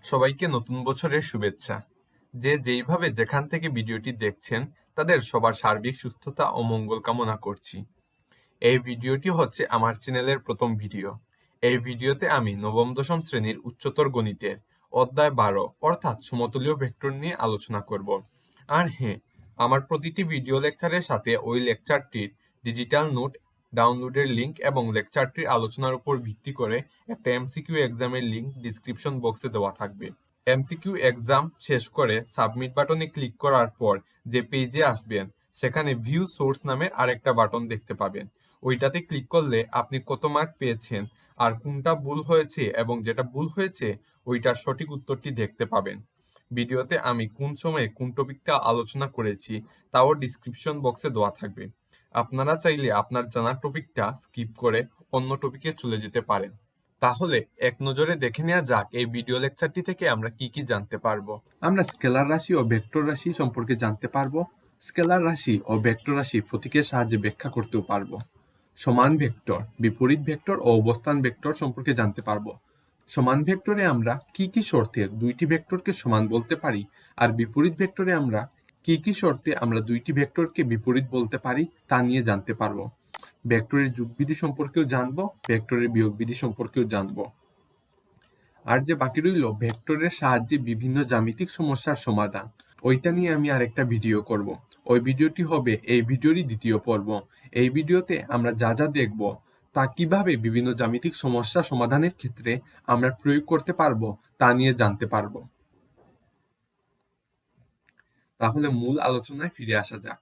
সবাইকে নতুন বছরের শুভেচ্ছা। যে যেইভাবে যেখান থেকে ভিডিওটি দেখছেন তাদের সবার সার্বিক সুস্থতা ও মঙ্গল কামনা করছি। এই ভিডিওটি হচ্ছে আমার চ্যানেলের প্রথম ভিডিও। এই ভিডিওতে আমি নবম দশম শ্রেণীর উচ্চতর গণিতের অধ্যায় 12 অর্থাৎ সমতলীয় ভেক্টর নিয়ে আলোচনা করব। আর হ্যাঁ, আমার প্রতিটি ভিডিও লেকচারের সাথে ওই লেকচারটির ডিজিটাল নোট ডাউনলোডের লিংক এবং লেকচারটির আলোচনার উপর ভিত্তি করে একটা এমসিকিউ এক্সামের লিংক ডিসক্রিপশন বক্সে দেওয়া থাকবে। এমসিকিউ এক্সাম শেষ করে সাবমিট বাটনে ক্লিক করার পর যে পেজে আসবেন সেখানে ভিউ সোর্স নামের আরেকটা বাটন দেখতে পাবেন। ওইটাতে ক্লিক করলে আপনি কত মার্ক পেয়েছেন আর কোনটা ভুল হয়েছে এবং যেটা ভুল হয়েছে ওইটার সঠিক উত্তরটি দেখতে পাবেন। ভিডিওতে আমি কোন সময়ে কোন টপিকটা আলোচনা করেছি তাও ডিসক্রিপশন বক্সে দেওয়া থাকবে। আপনারা চাইলে আপনার জানা টপিকটা স্কিপ করে অন্য টপিকে চলে যেতে পারেন। তাহলে এক নজরে দেখে নেওয়া যাক এই ভিডিও লেকচারটি থেকে আমরা কি কি জানতে পারবো। আমরা স্কেলার রাশি ও ভেক্টর রাশি সম্পর্কে জানতে পারবো। স্কেলার রাশি ও ভেক্টর রাশি প্রতীকের সাহায্যে ব্যাখ্যা করতেও পারবো। সমান ভেক্টর, বিপরীত ভেক্টর ও অবস্থান ভেক্টর সম্পর্কে জানতে পারবো। সমান ভেক্টরে আমরা কি কি শর্তে দুইটি ভেক্টরকে সমান বলতে পারি, আর বিপরীত ভেক্টরে আমরা কি কি শর্তে আমরা দুইটি ভেক্টরকে বিপরীত বলতে পারি তা নিয়ে জানতে পারবো। ভেক্টরের যোগবিধি সম্পর্কেও জানবো, ভেক্টরের বিয়োগবিধি সম্পর্কেও জানবো। আর যে বাকি রইল ভেক্টরের সাহায্যে বিভিন্ন জ্যামিতিক সমস্যার সমাধান, ওইটা নিয়ে আমি আরেকটা ভিডিও করব। ওই ভিডিওটি হবে এই ভিডিওরই দ্বিতীয় পর্ব। এই ভিডিওতে আমরা যা যা দেখব তা কিভাবে বিভিন্ন জ্যামিতিক সমস্যা সমাধানের ক্ষেত্রে আমরা প্রয়োগ করতে পারবো তা নিয়ে জানতে পারবো। তাহলে মূল আলোচনায় ফিরে আসা যাক।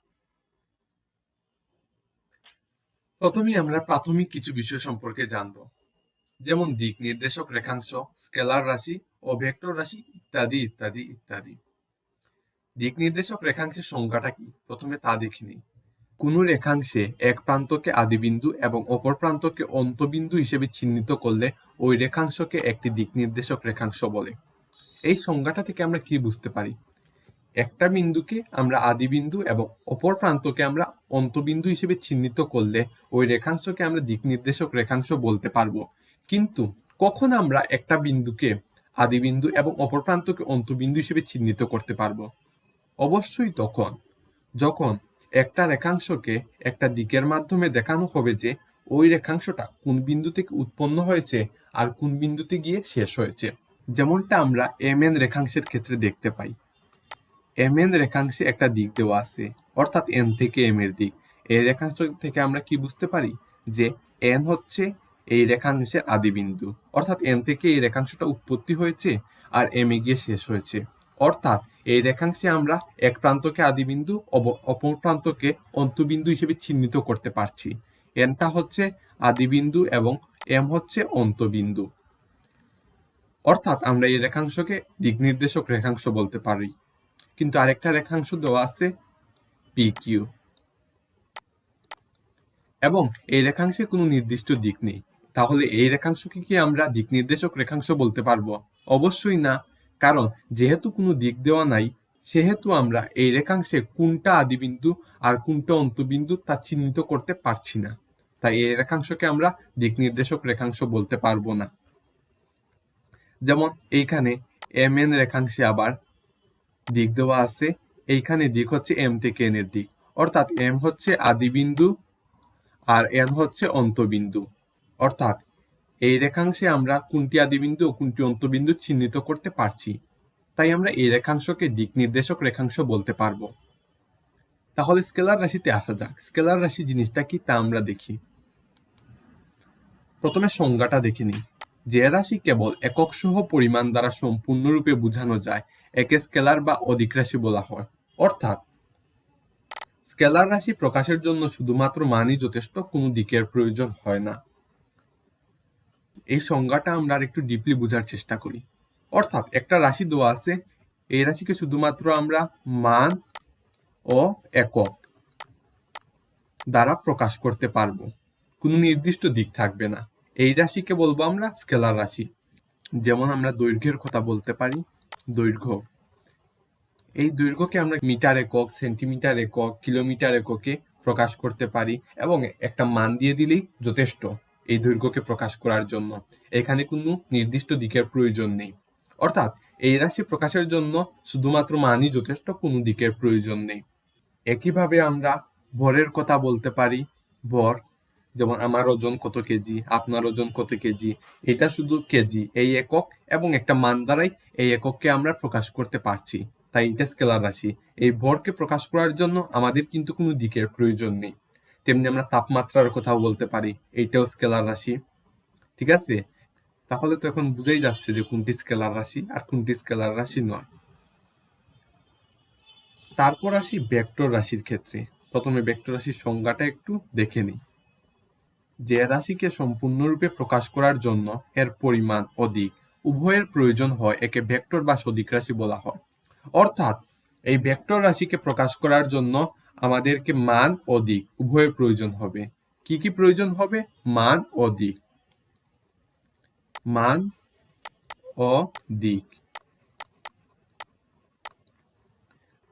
প্রথমেই আমরা প্রাথমিক কিছু বিষয় সম্পর্কে জানব, যেমন দিক নির্দেশক রেখাংশ, স্কেলার রাশি ও ভেক্টর রাশি ইত্যাদি ইত্যাদি ইত্যাদি। দিক নির্দেশক রেখাংশের সংজ্ঞাটা কি প্রথমে তা দেখে নিই। কোন রেখাংশে এক প্রান্তকে আদিবিন্দু এবং অপর প্রান্তকে অন্তবিন্দু হিসেবে চিহ্নিত করলে ওই রেখাংশকে একটি দিক নির্দেশক রেখাংশ বলে। এই সংজ্ঞাটা থেকে আমরা কি বুঝতে পারি? একটা বিন্দুকে আমরা আদিবিন্দু এবং অপর প্রান্তকে আমরা অন্তবিন্দু হিসেবে চিহ্নিত করলে ওই রেখাংশকে আমরা দিক নির্দেশক রেখাংশ বলতে পারবো। কিন্তু কখন আমরা একটা বিন্দুকে আদিবিন্দু এবং অপর প্রান্তকে অন্তবিন্দু হিসেবে চিহ্নিত করতে পারবো? অবশ্যই তখন যখন একটা রেখাংশকে একটা দিকের মাধ্যমে দেখানো হবে যে ওই রেখাংশটা কোন বিন্দু থেকে উৎপন্ন হয়েছে আর কোন বিন্দুতে গিয়ে শেষ হয়েছে। যেমনটা আমরা এমএন রেখাংশের ক্ষেত্রে দেখতে পাই। এমএন রেখাংশে একটা দিক দেওয়া আছে, অর্থাৎ এন থেকে এম এর দিক। এই রেখাংশ থেকে আমরা কি বুঝতে পারি যে এন হচ্ছে এই রেখাংশের আদিবিন্দু, অর্থাৎ এন থেকে এই রেখাংশটা উৎপত্তি হয়েছে আর এম এ গিয়ে শেষ হয়েছে। অর্থাৎ এই রেখাংশে আমরা এক প্রান্তকে আদিবিন্দু অপর প্রান্তকে অন্তবিন্দু হিসেবে চিহ্নিত করতে পারছি। এনটা হচ্ছে আদিবিন্দু এবং এম হচ্ছে অন্তবিন্দু। অর্থাৎ আমরা এই রেখাংশকে দিক নির্দেশক রেখাংশ বলতে পারি। কিন্তু আরেকটা রেখাংশ দেওয়া আছে PQ, এবং এই রেখাংশে কোনো নির্দিষ্ট দিক নেই। তাহলে এই রেখাংশকে কি আমরা দিক নির্দেশক রেখাংশ বলতে পারবো? অবশ্যই না, কারণ যেহেতু কোনো দিক দেওয়া নাই সেহেতু আমরা এই রেখাংশে কোনটা আদিবিন্দু আর কোনটা অন্তবিন্দু তা চিহ্নিত করতে পারছি না। তাই এই রেখাংশকে আমরা দিক নির্দেশক রেখাংশ বলতে পারবো না। যেমন এইখানে MN রেখাংশে আবার দিক দেওয়া আছে, এইখানে দিক হচ্ছে এম থেকে এন এর দিক, অর্থাৎ এম হচ্ছে আদিবিন্দু আর এন হচ্ছে অন্তবিন্দু। অর্থাৎ এই রেখাংশে আমরা কোনটি আদিবিন্দু ও কোনটি অন্তবিন্দু চিহ্নিত করতে পারছি, তাই আমরা এই রেখাংশকে দিক নির্দেশক রেখাংশ বলতে পারবো। তাহলে স্কেলার রাশিতে আসা যাক। স্কেলার রাশি জিনিসটা কি তা আমরা দেখি। প্রথমে সংজ্ঞাটা দেখে নিই। যে রাশি কেবল একক সহ পরিমাণ দ্বারা সম্পূর্ণরূপে বোঝানো যায় একে স্কেলার বা অধিক রাশি বলা হয়। অর্থাৎ স্কেলার রাশি প্রকাশের জন্য শুধুমাত্র মানই যথেষ্ট, কোনো দিকের প্রয়োজন হয় না। এই সংজ্ঞাটা আমরা আর একটু ডিপলি বোঝার চেষ্টা করি। অর্থাৎ একটা রাশি দেওয়া আছে, এই রাশিকে শুধুমাত্র আমরা মান ও একক দ্বারা প্রকাশ করতে পারবো, কোনো নির্দিষ্ট দিক থাকবে না। এই রাশিকে বলবো আমরা স্কেলার রাশি। যেমন আমরা দৈর্ঘ্যের কথা বলতে পারি। দৈর্ঘ্য, এই দৈর্ঘ্যকে আমরা মিটার একক, সেন্টিমিটার একক, কিলোমিটার এককে প্রকাশ করতে পারি এবং একটা মান দিয়ে দিলেই যথেষ্ট এই দৈর্ঘ্যকে প্রকাশ করার জন্য। এখানে কোনো নির্দিষ্ট দিকের প্রয়োজন নেই। অর্থাৎ এই রাশি প্রকাশের জন্য শুধুমাত্র মানই যথেষ্ট, কোনো দিকের প্রয়োজন নেই। একইভাবে আমরা ভরের কথা বলতে পারি। ভর, যেমন আমার ওজন কত কেজি, আপনার ওজন কত কেজি, এটা শুধু কেজি এই একক এবং একটা মান দ্বারাই এই একককে আমরা প্রকাশ করতে পারছি, তাই এটা স্কেলার রাশি। এই ভরকে প্রকাশ করার জন্য আমাদের কিন্তু কোনো দিকের প্রয়োজন নেই। তেমনি আমরা তাপমাত্রার কথাও বলতে পারি, এইটাও স্কেলার রাশি। ঠিক আছে, তাহলে তো এখন বুঝাই যাচ্ছে যে কোনটি স্কেলার রাশি আর কোনটি স্কেলার রাশি নয়। তারপর আসি ভেক্টর রাশির ক্ষেত্রে। প্রথমে ভেক্টর রাশির সংজ্ঞাটা একটু দেখে নিই। যে রাশিকে সম্পূর্ণরূপে প্রকাশ করার জন্য এর পরিমাণ ও দিক উভয়ের প্রয়োজন হয় একে ভেক্টর বা সদিক রাশি বলা হয়। অর্থাৎ এই ভেক্টর রাশিকে প্রকাশ করার জন্য আমাদেরকে মান ও দিক উভয়ের প্রয়োজন হবে। কি কি প্রয়োজন হবে? মান ও দিক। মান ও দিক।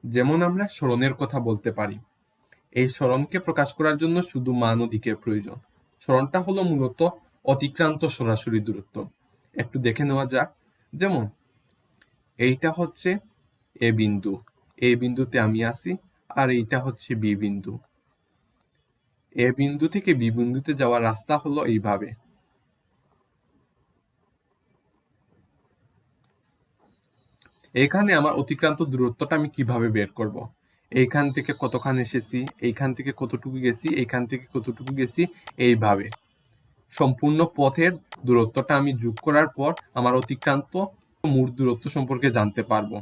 যেমন আমরা সরণের কথা বলতে পারি। এই সরণকে প্রকাশ করার জন্য শুধু মান ও দিকের প্রয়োজন। সরণটা হলো মূলত অতিক্রান্ত সরাসরি দূরত্ব। একটু দেখে নেওয়া যাক। যেমন এইটা হচ্ছে এ বিন্দু, এই বিন্দুতে আমি আছি, আর এইটা হচ্ছে বি বিন্দু। এ বিন্দু থেকে বি বিন্দুতে যাওয়ার রাস্তা হলো এইভাবে। এখানে আমার অতিক্রান্ত দূরত্বটা আমি কিভাবে বের করব? এইখান থেকে কতখানি এসেছি, এইখান থেকে কতটুকু গেছি, এইখান থেকে কতটুকু গেছি, এইভাবে সম্পূর্ণ পথের দূরত্বটা আমি যোগ করার পর আমার অতিক্রান্ত মোট দূরত্ব সম্পর্কে জানতে পারবো।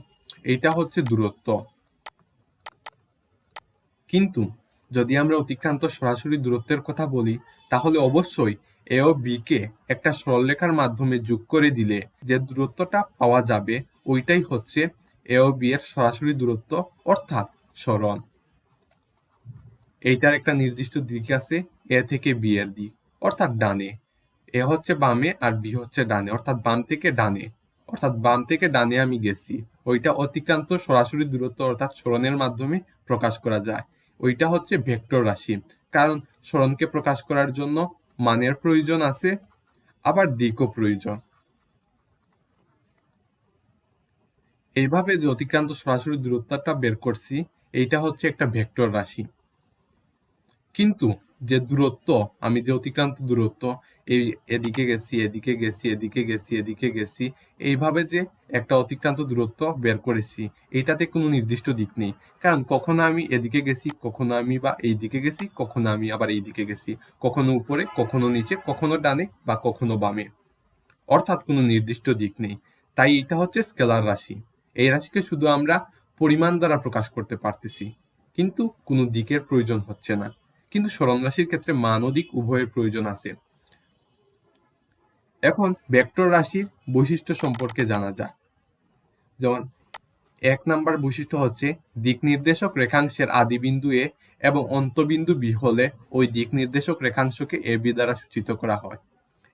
এইটা হচ্ছে দূরত্ব। কিন্তু যদি আমরা অতিক্রান্ত সরাসরি দূরত্বের কথা বলি, তাহলে অবশ্যই এ ও বি কে একটা সরলরেখার মাধ্যমে যোগ করে দিলে যে দূরত্বটা পাওয়া যাবে ওইটাই হচ্ছে এ ও বি এর সরাসরি দূরত্ব, অর্থাৎ সরণ। এইটার একটা নির্দিষ্ট দিক আছে, এ থেকে বি এর দিক, অর্থাৎ ডানে। এ হচ্ছে বামে আর বি হচ্ছে ডানে, অর্থাৎ বাম থেকে ডানে। অর্থাৎ বাম থেকে ডানে আমি গেছি, ওইটা অতিক্রান্ত সরাসরি দূরত্ব অর্থাৎ সরণের মাধ্যমে প্রকাশ করা যায়। ওইটা হচ্ছে ভেক্টর রাশি, কারণ সরণকে প্রকাশ করার জন্য মানের প্রয়োজন আছে, আবার দিকও প্রয়োজন। এইভাবে যে অতিক্রান্ত সরাসরি দূরত্বটা বের করছি, এইটা হচ্ছে একটা ভেক্টর রাশি। কিন্তু যে দূরত্ব, আমি যে অতিক্রান্ত দূরত্ব, এই এদিকে গেছি, এদিকে গেছি, এদিকে গেছি, এদিকে গেছি, এইভাবে যে একটা অতিক্রান্ত দূরত্ব বের করেছি, এইটাতে কোনো নির্দিষ্ট দিক নেই। কারণ কখনো আমি এদিকে গেছি, কখনো আমি বা এই দিকে গেছি, কখনো আমি আবার এই দিকে গেছি, কখনো উপরে, কখনো নিচে, কখনো ডানে বা কখনো বামে, অর্থাৎ কোনো নির্দিষ্ট দিক নেই। তাই এটা হচ্ছে স্কেলার রাশি। এই রাশিকে শুধু আমরা পরিমাণ দ্বারা প্রকাশ করতে পারতেছি, কিন্তু কোনো দিকের প্রয়োজন হচ্ছে না। কিন্তু সরণ রাশির ক্ষেত্রে মান ও দিক উভয়ের প্রয়োজন আছে। এখন ভেক্টর রাশির বৈশিষ্ট্য সম্পর্কে জানা যাক। যেমন 1 নাম্বার বৈশিষ্ট্য হচ্ছে দিক নির্দেশক রেখাংশের আদি বিন্দু এ এবং অন্তবিন্দু বি হলে ওই দিক নির্দেশক রেখাংশকে এ বি দ্বারা সূচিত করা হয়।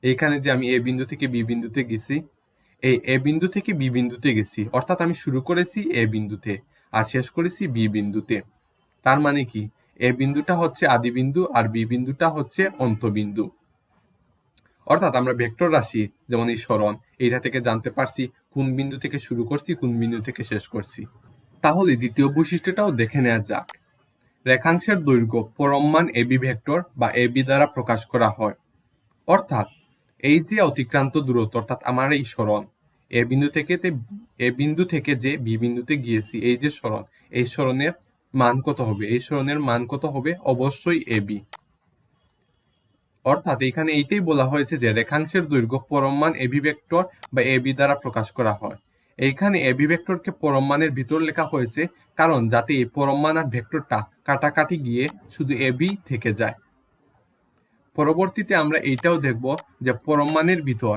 এইখানে যে আমি এ বিন্দু থেকে বি বিন্দুতে গেছি, এই এ বিন্দু থেকে বি বিন্দুতে গেছি, অর্থাৎ আমি শুরু করেছি এ বিন্দুতে আর শেষ করেছি বি বিন্দুতে। তার মানে কি, এ বিন্দুটা হচ্ছে আদি বিন্দু আর বি বিন্দুটা হচ্ছে অন্তবিন্দু। অর্থাৎ আমরা ভেক্টর রাশি যেমন এই সরণ, এইটা থেকে জানতে পারছি কোন বিন্দু থেকে শুরু করছি, কোন বিন্দু থেকে শেষ করছি। তাহলে দ্বিতীয় বৈশিষ্ট্যটাও দেখে নেওয়া যাক। রেখাংশের দৈর্ঘ্য পরমমান এবি ভেক্টর বা এবি দ্বারা প্রকাশ করা হয়। অর্থাৎ এই যে অতিক্রান্ত দূরত্ব, অর্থাৎ আমার এই সরণ, এ বিন্দু থেকে যে বি বিন্দুতে গিয়েছি, এই যে সরণ, এই সরণের মান কত হবে? এই সরণের মান কত হবে? অবশ্যই এবি। অর্থাৎ এখানে এইটাই বলা হয়েছে যে রেখাংশের দৈর্ঘ্য পরমমান এবি ভেক্টর বা এবি দ্বারা প্রকাশ করা হয়। এইখানে এবি ভেক্টরকে পরমমানের ভিতর লেখা হয়েছে, কারণ যাতে এই পরমমান আর ভেক্টরটা কাটাকাটি গিয়ে শুধু এবি থেকে যায়। পরবর্তীতে আমরা এইটাও দেখব যে পরমমানের ভিতর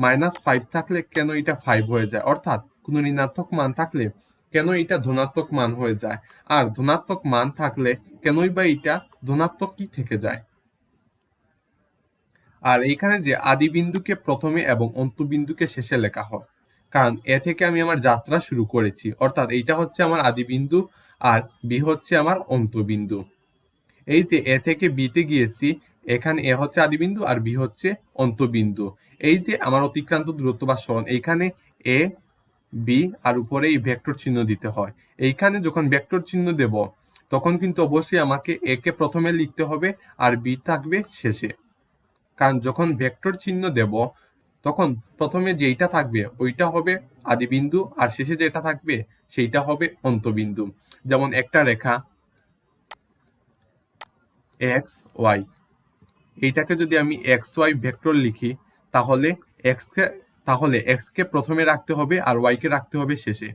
-5 থাকলে কেন এটা 5 হয়ে যায়, অর্থাৎ কোনো ঋণাত্মক মান থাকলে কেন এটা ধনাত্মক মান হয়ে যায়, আর ধনাত্মক মান থাকলে কেনই বা এটা ধনাত্মক কি থেকে যায়। আর এইখানে যে আদি বিন্দুকে প্রথমে এবং অন্তবিন্দুকে শেষে লেখা হয়, কারণ এ থেকে আমি আমার যাত্রা শুরু করেছি, অর্থাৎ এইটা হচ্ছে আমার আদি বিন্দু আর বি হচ্ছে আমার অন্তবিন্দু। এই যে এ থেকে বিতে গিয়েছি, এখানে এ হচ্ছে আদি বিন্দু আর বি হচ্ছে অন্তবিন্দু। এই যে আমার অতিক্রান্ত দূরত্ব বা সরণ, এইখানে এ বি আর উপরে এই ভেক্টর চিহ্ন দিতে হয়। এইখানে যখন ভেক্টর চিহ্ন দেব তখন কিন্তু অবশ্যই আমাকে এ কে প্রথমে লিখতে হবে আর বি থাকবে শেষে, কারণ যখন ভেক্টর চিহ্ন দেব তখন প্রথমে যেইটা থাকবে ওইটা হবে আদিবিন্দু আর শেষে যেটা থাকবে সেইটা হবে অন্তবিন্দু। যেমন একটা রেখা এক্স ওয়াই, এইটাকে যদি আমি এক্স ওয়াই ভেক্টর লিখি তাহলে এক্স কে প্রথমে রাখতে হবে আর ওয়াই কে রাখতে হবে শেষে,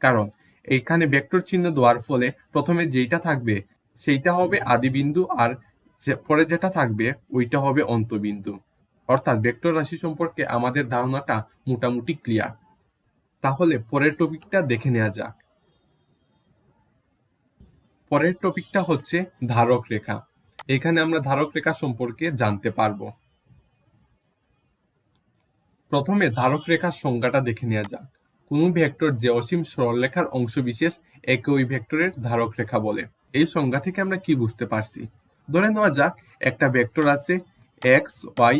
কারণ এইখানে ভেক্টর চিহ্ন দেওয়ার ফলে প্রথমে যেইটা থাকবে সেইটা হবে আদিবিন্দু আর পরে যেটা থাকবে ওইটা হবে অন্তবিন্দু। অর্থাৎ ভেক্টর রাশি সম্পর্কে আমাদের ধারণাটা মোটামুটি ক্লিয়ার। তাহলে পরের টপিকটা দেখে নেওয়া যাক। পরের টপিকটা হচ্ছে ধারক রেখা। এখানে আমরা ধারক রেখা সম্পর্কে জানতে পারবো। প্রথমে ধারক রেখার সংজ্ঞাটা দেখে নেওয়া যাক। কোন ভেক্টর যে অসীম সরলরেখার অংশবিশেষ একে ওই ভেক্টরের ধারক রেখা বলে। এই সংজ্ঞা থেকে আমরা কি বুঝতে পারছি? ধরে নেওয়া যাক একটা ভেক্টর আছে এক্স ওয়াই,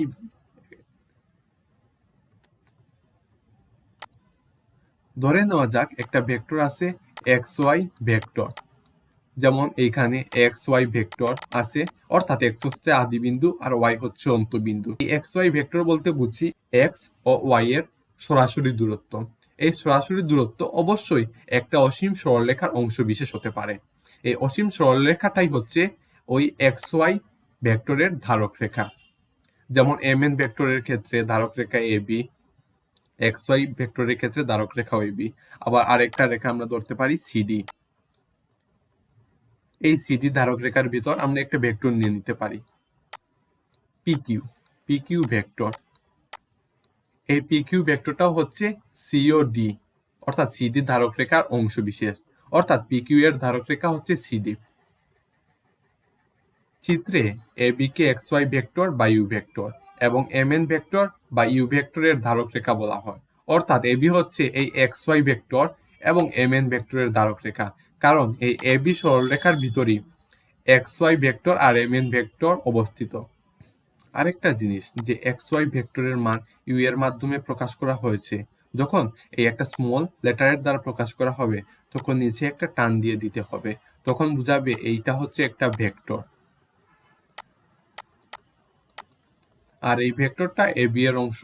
ধরে নেওয়া যাক একটা ভেক্টর আছে এক্স ওয়াই ভেক্টর। যেমন এইখানে এক্স ওয়াই ভেক্টর আছে, অর্থাৎ এক্স হচ্ছে আদিবিন্দু আর ওয়াই হচ্ছে অন্তবিন্দু। এই এক্স ওয়াই ভেক্টর বলতে বুঝি এক্স ও ওয়াই এর সরাসরি দূরত্ব। এই সরাসরি দূরত্ব অবশ্যই একটা অসীম সরলরেখার অংশ বিশেষ হতে পারে। এই অসীম সরলরেখাটাই হচ্ছে ওই এক্স ওয়াই ভেক্টরের ধারক রেখা। যেমন এম এন ভেক্টরের ক্ষেত্রে ধারক রেখা এ বি, এক্স ওয়াই ভেক্টরের ক্ষেত্রে ধারক রেখা ওই বি। আবার আরেকটা রেখা আমরা ধরতে পারি সিডি। এই সিডি ধারক রেখার ভিতর আমরা একটা ভেক্টর নিয়ে নিতে পারি পিকিউ, পিকিউ ভেক্টর। এই পিকিউ ভেক্টরটাও হচ্ছে সিও ডি, অর্থাৎ সিডি ধারক রেখার অংশ বিশেষ, অর্থাৎ পিকিউ এর ধারক রেখা হচ্ছে সিডি। চিত্রে A B K x Y vector বা ইউ ভেক্টর এবং এম এন ভেক্টর বা ইউ ভেক্টরের ধারক রেখা বলা হয়। অর্থাৎ এ বি হচ্ছে এই এক্স ওয়াই ভেক্টর এবং এম এন ভেক্টরের ধারক রেখা, কারণ এই এ বি সরলরেখার ভিতরই এক্স ওয়াই ভেক্টর আর এম এন ভেক্টর অবস্থিত। আরেকটা জিনিস যে এক্স ওয়াই ভেক্টরের মান ইউ এর মাধ্যমে প্রকাশ করা হয়েছে, যখন এই একটা স্মল লেটারের দ্বারা প্রকাশ করা হবে তখন নিচে একটা টান দিয়ে দিতে হবে, তখন বুঝাবে এইটা হচ্ছে একটা ভেক্টর। আর এই ভেক্টরটা এ বি এর অংশ,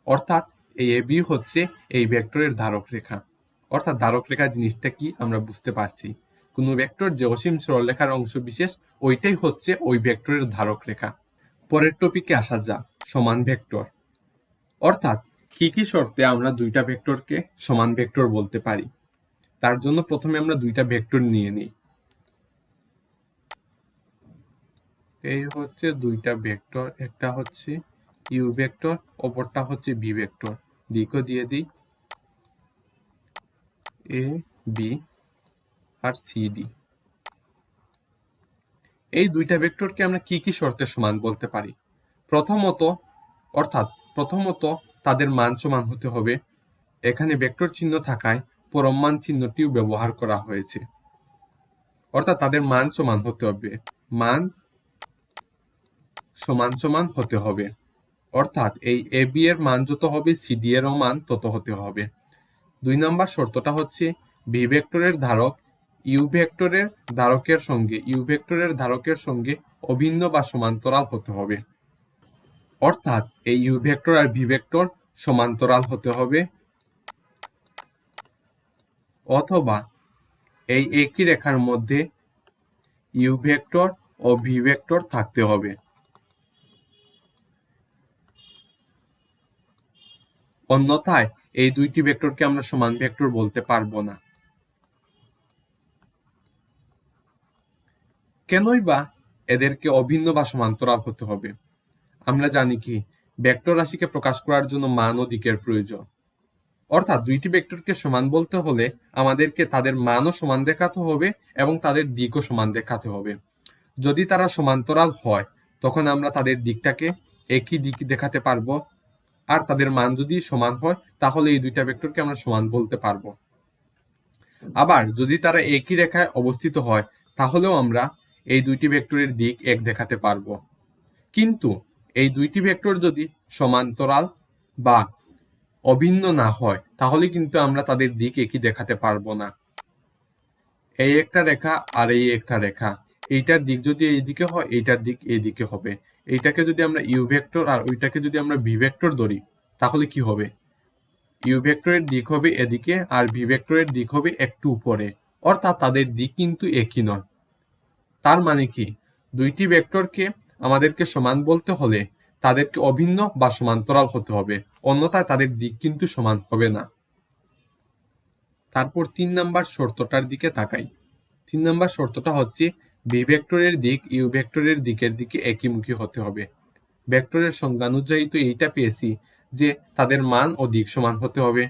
অর্থাৎ এই এ বি হচ্ছে এই ভেক্টরের ধারক রেখা। অর্থাৎ ধারক রেখা জিনিসটা কি আমরা বুঝতে পারছি। কোন ভেক্টর যে অসীম সরলরেখার অংশ বিশেষ ওইটাই হচ্ছে ওই ভেক্টরের ধারক রেখা। পরের টপিকে আসা যাক, সমান ভেক্টর। অর্থাৎ কি কি শর্তে আমরা দুইটা ভেক্টরকে সমান ভেক্টর বলতে পারি। তার জন্য প্রথমে আমরা দুইটা ভেক্টর নিয়ে নিই। এই হচ্ছে দুইটা ভেক্টর, একটা হচ্ছে ইউ ভেক্টর, অপরটা হচ্ছে বি ভেক্টর। দিকও দিয়ে দিই A B R C D. এই দুইটা ভেক্টরকে আমরা কি কি শর্তে সমান বলতে পারি? প্রথমত তাদের মান সমান হতে হবে। এখানে ভেক্টর চিহ্ন থাকায় পরম মান চিহ্নটিও ব্যবহার করা হয়েছে, অর্থাৎ তাদের মান সমান হতে হবে, মান সমান সমান হতে হবে। অর্থাৎ এই এ বি এর মান যত হবে সিডি এরও মান তত হতে হবে। 2 নম্বর শর্তটা হচ্ছে বি ভেক্টরের ধারক ইউ ভেক্টরের ধারকের সঙ্গে অভিন্ন বা সমান্তরাল হতে হবে। অর্থাৎ এই ইউ ভেক্টর আর ভি ভেক্টর সমান্তরাল হতে হবে, অথবা এই একই রেখার মধ্যে ইউ ভেক্টর ও ভি ভেক্টর থাকতে হবে। অন্যথায় এই দুইটি ভেক্টরকে আমরা সমান ভেক্টর বলতে পারবো না। কেনই বা এদেরকে অভিন্ন বা সমান্তরাল হতে হবে? আমরা জানি কি ভেক্টর রাশিকে প্রকাশ করার জন্য মান ও দিকের প্রয়োজন। অর্থাৎ দুইটি ভেক্টরকে সমান বলতে হলে আমাদেরকে তাদের মানও সমান দেখাতে হবে এবং তাদের দিকও সমান দেখাতে হবে। যদি তারা সমান্তরাল হয় তখন আমরা তাদের দিকটাকে একই দিক দেখাতে পারবো, আর তাদের মান যদি সমান হয় তাহলে এই দুইটা ভেক্টরকে আমরা সমান বলতে পারবো। আবার যদি তারা একই রেখায় অবস্থিত হয় তাহলেও আমরা এই দুইটি ভেক্টরের দিক এক দেখাতে পারবো। কিন্তু এই দুইটি ভেক্টর যদি সমান্তরাল বা অভিন্ন না হয় তাহলে কিন্তু আমরা তাদের দিক একই দেখাতে পারবো না। এই একটা রেখা আর এই একটা রেখা, এইটার দিক যদি এইদিকে হয় এইটার দিক এইদিকে হবে। এইটাকে যদি আমরা ইউ ভেক্টর আর ওইটাকে যদি আমরা ভি ভেক্টর ধরি তাহলে কি হবে? ইউ ভেক্টরের দিক হবে এদিকে আর ভি ভেক্টরের দিক হবে একটু উপরে, অর্থাৎ তাদের দিক কিন্তু একই নয়। তার মানে কি, দুইটি ভেক্টরকে আমাদেরকে সমান বলতে হলে তাদেরকে অভিন্ন বা সমান্তরাল হতে হবে, অন্যথায় তাদের দিক কিন্তু সমান হবে না। তারপর 3 নাম্বার শর্তটার দিকে তাকাই। 3 নাম্বার শর্তটা হচ্ছে ভি ভেক্টরের দিক ইউ ভেক্টরের দিকের দিকে একইমুখী হতে হবে। ভেক্টরের সংজ্ঞানুযায়ী তো এইটা পেয়েছি যে তাদের মান ও দিক সমান হতে হবে,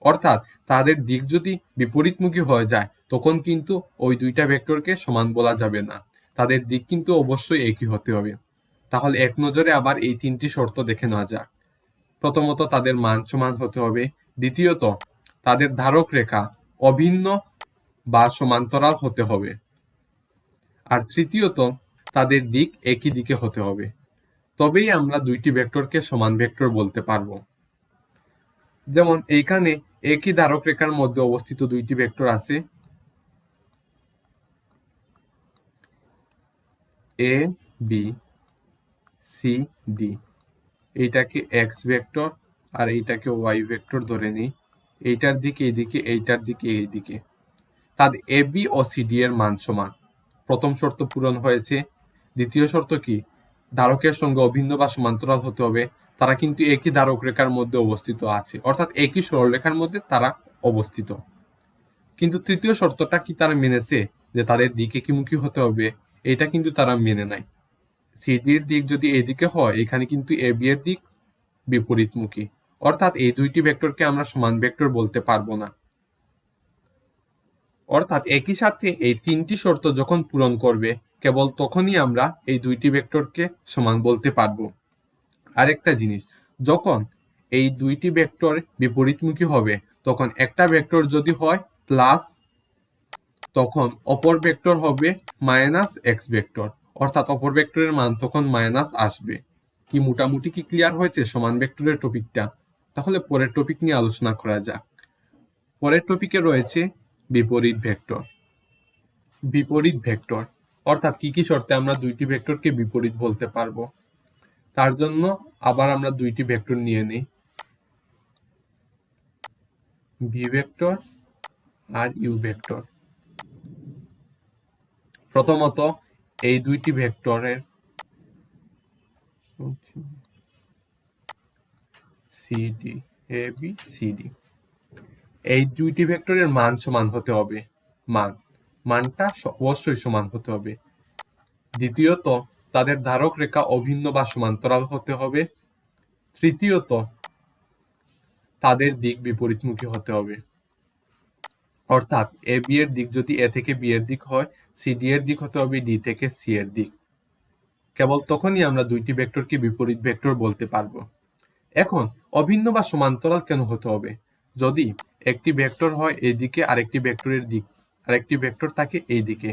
অর্থাৎ তাদের দিক যদি বিপরীতমুখী হয়ে যায় তখন কিন্তু ওই দুইটা ভেক্টরকে সমান বলা যাবে না, তাদের দিক কিন্তু অবশ্যই একই হতে হবে। তাহলে এক নজরে আবার এই 3টি শর্ত দেখে নেওয়া যাক। প্রথমত তাদের মান সমান হতে হবে, দ্বিতীয়ত তাদের ধারক রেখা অভিন্ন বা সমান্তরাল হতে হবে, আর তৃতীয়ত তাদের দিক একই দিকে হতে হবে। তবেই আমরা দুইটি ভেক্টরকে সমান ভেক্টর বলতে পারবো। যেমন এইখানে একই ধারক রেখার মধ্যে অবস্থিত দুইটি ভেক্টর আছে, এ বি সি ডি। এইটাকে এক্স ভেক্টর আর এইটাকে ওয়াই ভেক্টর ধরে নিই। এইটার দিকে এইদিকে, এইটার দিকে এইদিকে। তাদের A B O C D এর মান সমান। প্রথম শর্ত পূরণ হয়েছে। দ্বিতীয় শর্ত কি? ধারকের সঙ্গে অভিন্ন বা সমান্তরাল হতে হবে। তারা কিন্তু একই ধারক রেখার মধ্যে অবস্থিত আছে, অর্থাৎ একই সরলরেখার মধ্যে তারা অবস্থিত। কিন্তু তৃতীয় শর্তটা কি তারা মেনেছে, যে তাদের দিক একইমুখী হতে হবে? এটা কিন্তু তারা মেনে নাই। সিডির দিক যদি এদিকে হয়, এখানে কিন্তু এ বি এর দিক বিপরীতমুখী, অর্থাৎ এই দুইটি ভেক্টরকে আমরা সমান ভেক্টর বলতে পারবো না। অর্থাৎ একই সাথে এই 3টি শর্ত যখন পূরণ করবে কেবল তখনই আমরা এই দুইটি ভেক্টরকে সমান বলতে পারবো। আরেকটা জিনিস, যখন এই দুইটি ভেক্টর বিপরীতমুখী হবে তখন একটা ভেক্টর যদি হয় প্লাস, তখন অপর ভেক্টর হবে মাইনাস এক্স ভেক্টর, অর্থাৎ অপর ভেক্টরের মান তখন মাইনাস আসবে। কি মোটামুটি কি ক্লিয়ার হয়েছে সমান ভেক্টরের টপিকটা? তাহলে পরের টপিক নিয়ে আলোচনা করা যাক। পরের টপিকে রয়েছে বিপরীত ভেক্টর। বিপরীত ভেক্টর অর্থাৎ কি কি শর্তে আমরা দুইটি ভেক্টরকে বিপরীত বলতে পারবো? তার জন্য আবার আমরা দুইটি ভেক্টর নিয়ে নিই, ভি ভেক্টর আর ইউ ভেক্টর। প্রথমত এই দুইটি ভেক্টরের CD, A B C D, এই দুইটি ভেক্টরের মান সমান হতে হবে। মানটা অবশ্যই সমান হতে হবে। দ্বিতীয়ত তাদের ধারক রেখা অভিন্ন বা সমান্তরাল হতে হবে। তৃতীয়ত তাদের দিক বিপরীতমুখী হতে হবে, অর্থাৎ এ বি এর দিক যদি এ থেকে বি এর দিক হয়, সি ডি এর দিক হতে হবে ডি থেকে সি এর দিক। কেবল তখনই আমরা দুইটি ভেক্টরকে বিপরীত ভেক্টর বলতে পারবো। এখন অভিন্ন বা সমান্তরাল কেন হতে হবে? যদি একটি ভেক্টর হয় এইদিকে আরেকটি ভেক্টরের দিক আরেকটি ভেক্টর থাকে এই দিকে,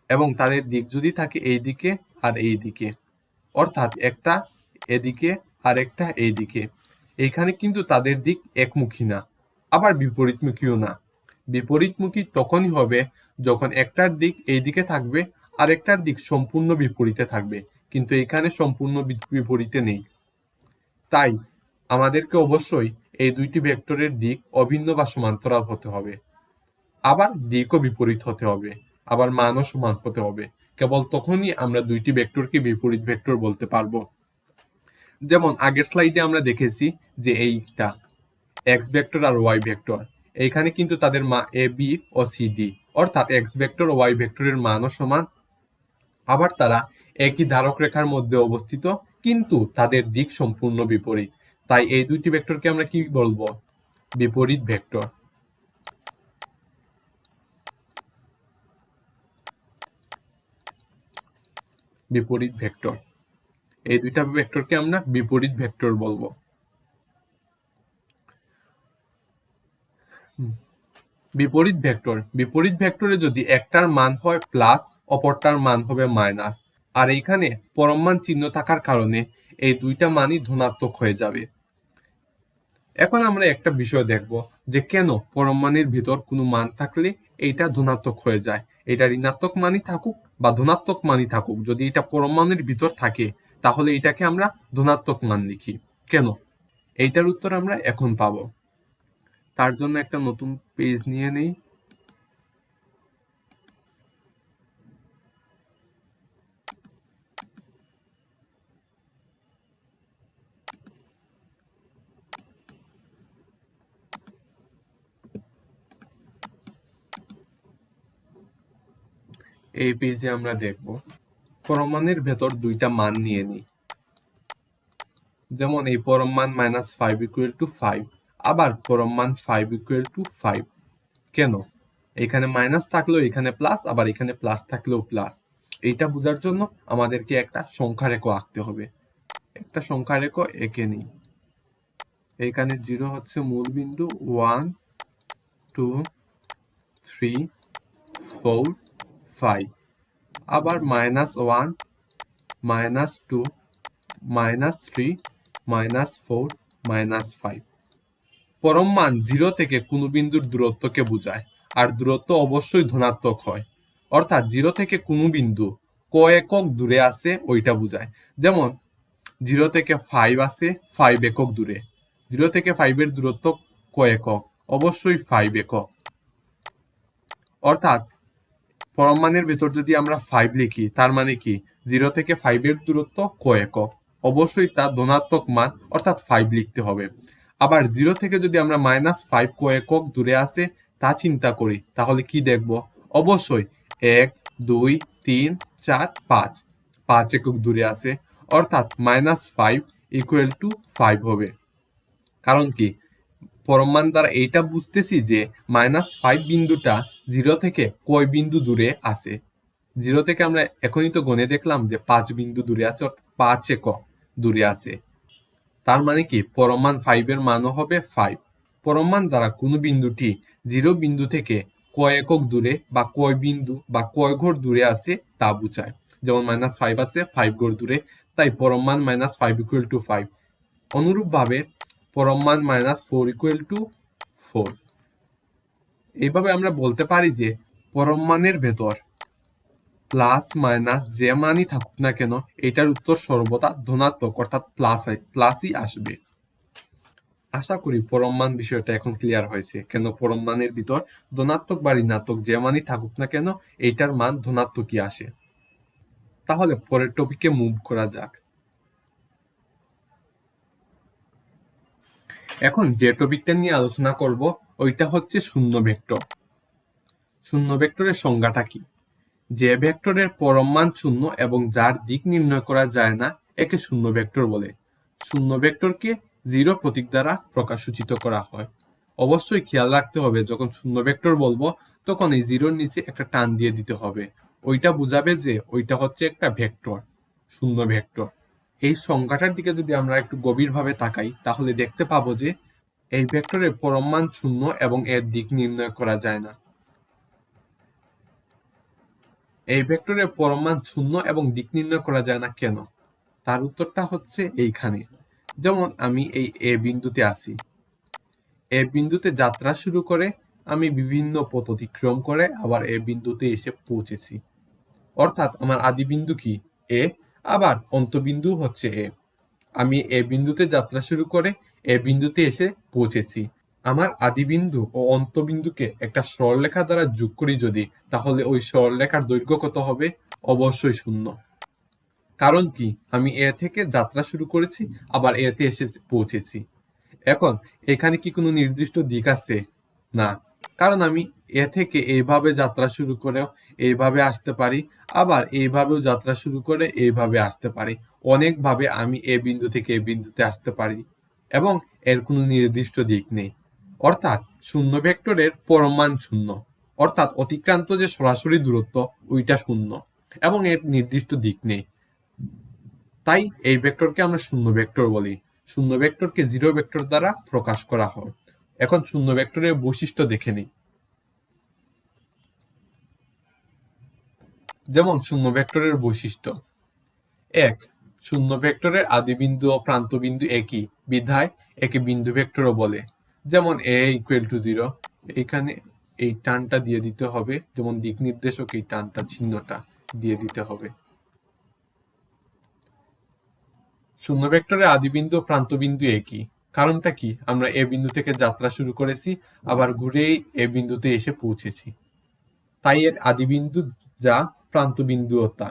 এবং তাদের দিক যদি থাকে এই দিকে আর এই দিকে, অর্থাৎ একটা এদিকে আর একটা এইদিকে, এইখানে কিন্তু তাদের দিক একমুখী না, আবার বিপরীতমুখীও না। বিপরীতমুখী তখনই হবে যখন একটার দিক এইদিকে থাকবে আর একটার দিক সম্পূর্ণ বিপরীতে থাকবে, কিন্তু এখানে সম্পূর্ণ বিপরীতে নেই। তাই আমাদেরকে অবশ্যই এই দুইটি ভেক্টরের দিক অভিন্ন বা সমান্তরাল হতে হবে, আবার দিকও বিপরীত হতে হবে, আবার মানও সমান হতে হবে। কেবল তখনই আমরা দুইটি ভেক্টরকে বিপরীত ভেক্টর বলতে পারবো। যেমন আগের স্লাইডে আমরা দেখেছি যে এইটা এক্স ভেক্টর আর ওয়াই ভেক্টর, এইখানে কিন্তু তাদের মান A B O C D, অর্থাৎ এক্স ভেক্টর ও ওয়াই ভেক্টরের মানও সমান, আবার তারা একই ধারক রেখার মধ্যে অবস্থিত, কিন্তু তাদের দিক সম্পূর্ণ বিপরীত। তাই এই দুইটি ভেক্টরকে আমরা কি বলবো? বিপরীত ভেক্টর। বিপরীত ভেক্টর, এই দুইটা ভেক্টরকে আমরা বিপরীত ভেক্টর বলবো। বিপরীত ভেক্টর, বিপরীত ভেক্টরে যদি একটার মান হয় প্লাস, অপরটার মান হবে মাইনাস, আর এইখানে পরম মান চিহ্ন থাকার কারণে এই দুইটা মানই ধনাত্মক হয়ে যাবে। এখন আমরা একটা বিষয় দেখব যে কেন পরমাণুর ভিতর কোনো মান থাকলে এইটা ধনাত্মক হয়ে যায়। এটা ঋণাত্মক মানই থাকুক বা ধনাত্মক মানই থাকুক, যদি এটা পরমাণুর ভিতর থাকে তাহলে এটাকে আমরা ধনাত্মক মান লিখি। কেন? এইটার উত্তর আমরা এখন পাবো। তার জন্য একটা নতুন পেজ নিয়ে নেই। এই পেজে আমরা দেখব পরমাণুর ভেতর দুইটা মান নিয়ে নিই। যেমন এই পরম মান -5 = 5, আবার পরম মান 5 = 5। কেন? এখানে মাইনাস থাকলেও এখানে প্লাস, আবার এখানে প্লাস থাকলেও প্লাস। এইটা বোঝার জন্য আমাদেরকে একটা সংখ্যা রেখা আঁকতে হবে। একটা সংখ্যা রেখা এঁকে নিই। এখানে 0 হচ্ছে মূল বিন্দু, 1 2 3 4 5, আবার -1 -2 -3 -4 -5। পরম মান 0 থেকে কোনো বিন্দুর দূরত্বকে বোঝায়, আর দূরত্ব অবশ্যই ধনাত্মক হয়। অর্থাৎ 0 থেকে কোনো বিন্দু ক একক দূরে আছে ওইটা বোঝায়। যেমন 0 থেকে 5 আছে 5 একক দূরে। 0 থেকে 5 এর দূরত্ব ক একক? অবশ্যই 5 একক। অর্থাৎ পরম মানের ভেতর যদি আমরা 5 লিখি তার মানে কি 0 থেকে 5 এর দূরত্ব ক একক? অবশ্যই তার ধনাত্মক মান অর্থাৎ 5 লিখতে হবে। আবার 0 থেকে যদি আমরা -5 ক একক দূরে আছে তা চিন্তা করি তাহলে কি দেখব? অবশ্যই 1 2 3 4 5 5 একক দূরে আছে, অর্থাৎ -5 = 5 হবে। কারণ কি পরম মান দ্বারা এইটা বুঝতেছি যে -5 বিন্দুটা 0 থেকে কয় বিন্দু দূরে আছে। 0 থেকে আমরা এখনই তো গণে দেখলাম যে 5 বিন্দু দূরে আছে, অর্থাৎ 5 একক দূরে আছে। তার মানে কি পরম মান 5 এর মানও হবে 5। পরম মান দ্বারা কোনো বিন্দুটি 0 বিন্দু থেকে কয় একক দূরে বা কয় বিন্দু বা কয় ঘর দূরে আছে তা বোঝায়। যেমন -5 আছে 5 ঘর দূরে, তাই পরম মান -5 = 5। অনুরূপভাবে পরম মান -4 = 4। এইভাবে আমরা বলতে পারি যে পরম মানের ভেতর প্লাস মাইনাস যে মানই থাকুক না কেন এটার উত্তর সর্বদা ধনাত্মক অর্থাৎ প্লাসই আসবে। আশা করি পরম মান বিষয়টা এখন ক্লিয়ার হয়েছে, কেন পরম মানের ভিতর ধনাত্মক বা ঋণাত্মক যে মানই থাকুক না কেন এইটার মান ধনাত্মকই আসে। তাহলে পরের টপিকে মুভ করা যাক। এখন যে টপিকটা নিয়ে আলোচনা করব ওইটা হচ্ছে শূন্য ভেক্টর। শূন্য ভেক্টরের সংজ্ঞাটা কি? যে ভেক্টরের পরম মান শূন্য এবং যার দিক নির্ণয় করা যায় না একে শূন্য ভেক্টর বলে। শূন্য ভেক্টরকে 0 প্রতীক দ্বারা সূচিত করা হয়। অবশ্যই খেয়াল রাখতে হবে যখন শূন্য ভেক্টর বলবো তখন এই 0-র নিচে একটা টান দিয়ে দিতে হবে। ওইটা বুঝাবে যে ওইটা হচ্ছে একটা ভেক্টর, শূন্য ভেক্টর। এই সংখ্যাটার দিকে যদি আমরা একটু গভীরভাবে তাকাই তাহলে দেখতে পাবো যে এই ভেক্টরের পরম মান শূন্য এবং এর দিক নির্ণয় করা যায় না। এই ভেক্টরের পরম মান শূন্য এবং দিক নির্ণয় করা যায় না কেন? তার উত্তরটা হচ্ছে এইখানে। যেমন আমি এই এ বিন্দুতে আছি। এ বিন্দুতে যাত্রা শুরু করে আমি বিভিন্ন পথ অতিক্রম করে আবার এ বিন্দুতে এসে পৌঁছেছি। অর্থাৎ আমার আদি বিন্দু কি? এ, আবার অন্তবিন্দু হচ্ছে এ। আমি এ বিন্দুতে যাত্রা শুরু করে এ বিন্দুতে এসে পৌঁছেছি। আমার আদি বিন্দু ও অন্তবিন্দুকে একটা সরলরেখা দ্বারা যোগ করি যদি, তাহলে ওই সরলরেখার দৈর্ঘ্য কত হবে? অবশ্যই 0। কারণ কি আমি এ থেকে যাত্রা শুরু করেছি আবার এতে এসে পৌঁছেছি। এখন এখানে কি কোনো নির্দিষ্ট দিক আছে? না, কারণ আমি এ থেকে এইভাবে যাত্রা শুরু করেও এইভাবে আসতে পারি, আবার এইভাবেও যাত্রা শুরু করে এইভাবে আসতে পারি। অনেকভাবে আমি এ বিন্দু থেকে এ বিন্দুতে আসতে পারি এবং এর কোনো নির্দিষ্ট দিক নেই। অর্থাৎ শূন্য ভেক্টরের পরম মান 0, অর্থাৎ অতিক্রান্ত যে সরাসরি দূরত্ব ওইটা 0 এবং এর নির্দিষ্ট দিক নেই। তাই এই ভেক্টরকে আমরা শূন্য ভেক্টর বলি। শূন্য ভেক্টরকে 0 ভেক্টর দ্বারা প্রকাশ করা হয়। এখন শূন্য ভেক্টরের বৈশিষ্ট্য দেখে নিই। যেমন শূন্য ভেক্টরের বৈশিষ্ট্য 1, শূন্য ভেক্টরের আদিবিন্দু ও প্রান্তবিন্দু একই, বিধায় একে বিন্দু ভেক্টরও বলে। যেমন a = 0, এইখানে এই টানটা দিয়ে দিতে হবে, যেমন দিক নির্দেশক এই টানটা চিহ্নটা দিয়ে দিতে হবে। শূন্য ভেক্টরের আদিবিন্দু ও প্রান্তবিন্দু একই, কারণটা কি? আমরা এ বিন্দু থেকে যাত্রা শুরু করেছি, আবার ঘুরেই এ বিন্দুতে এসে পৌঁছেছি, তাই এর আদিবিন্দু যা, প্রান্তবিন্দুও তা।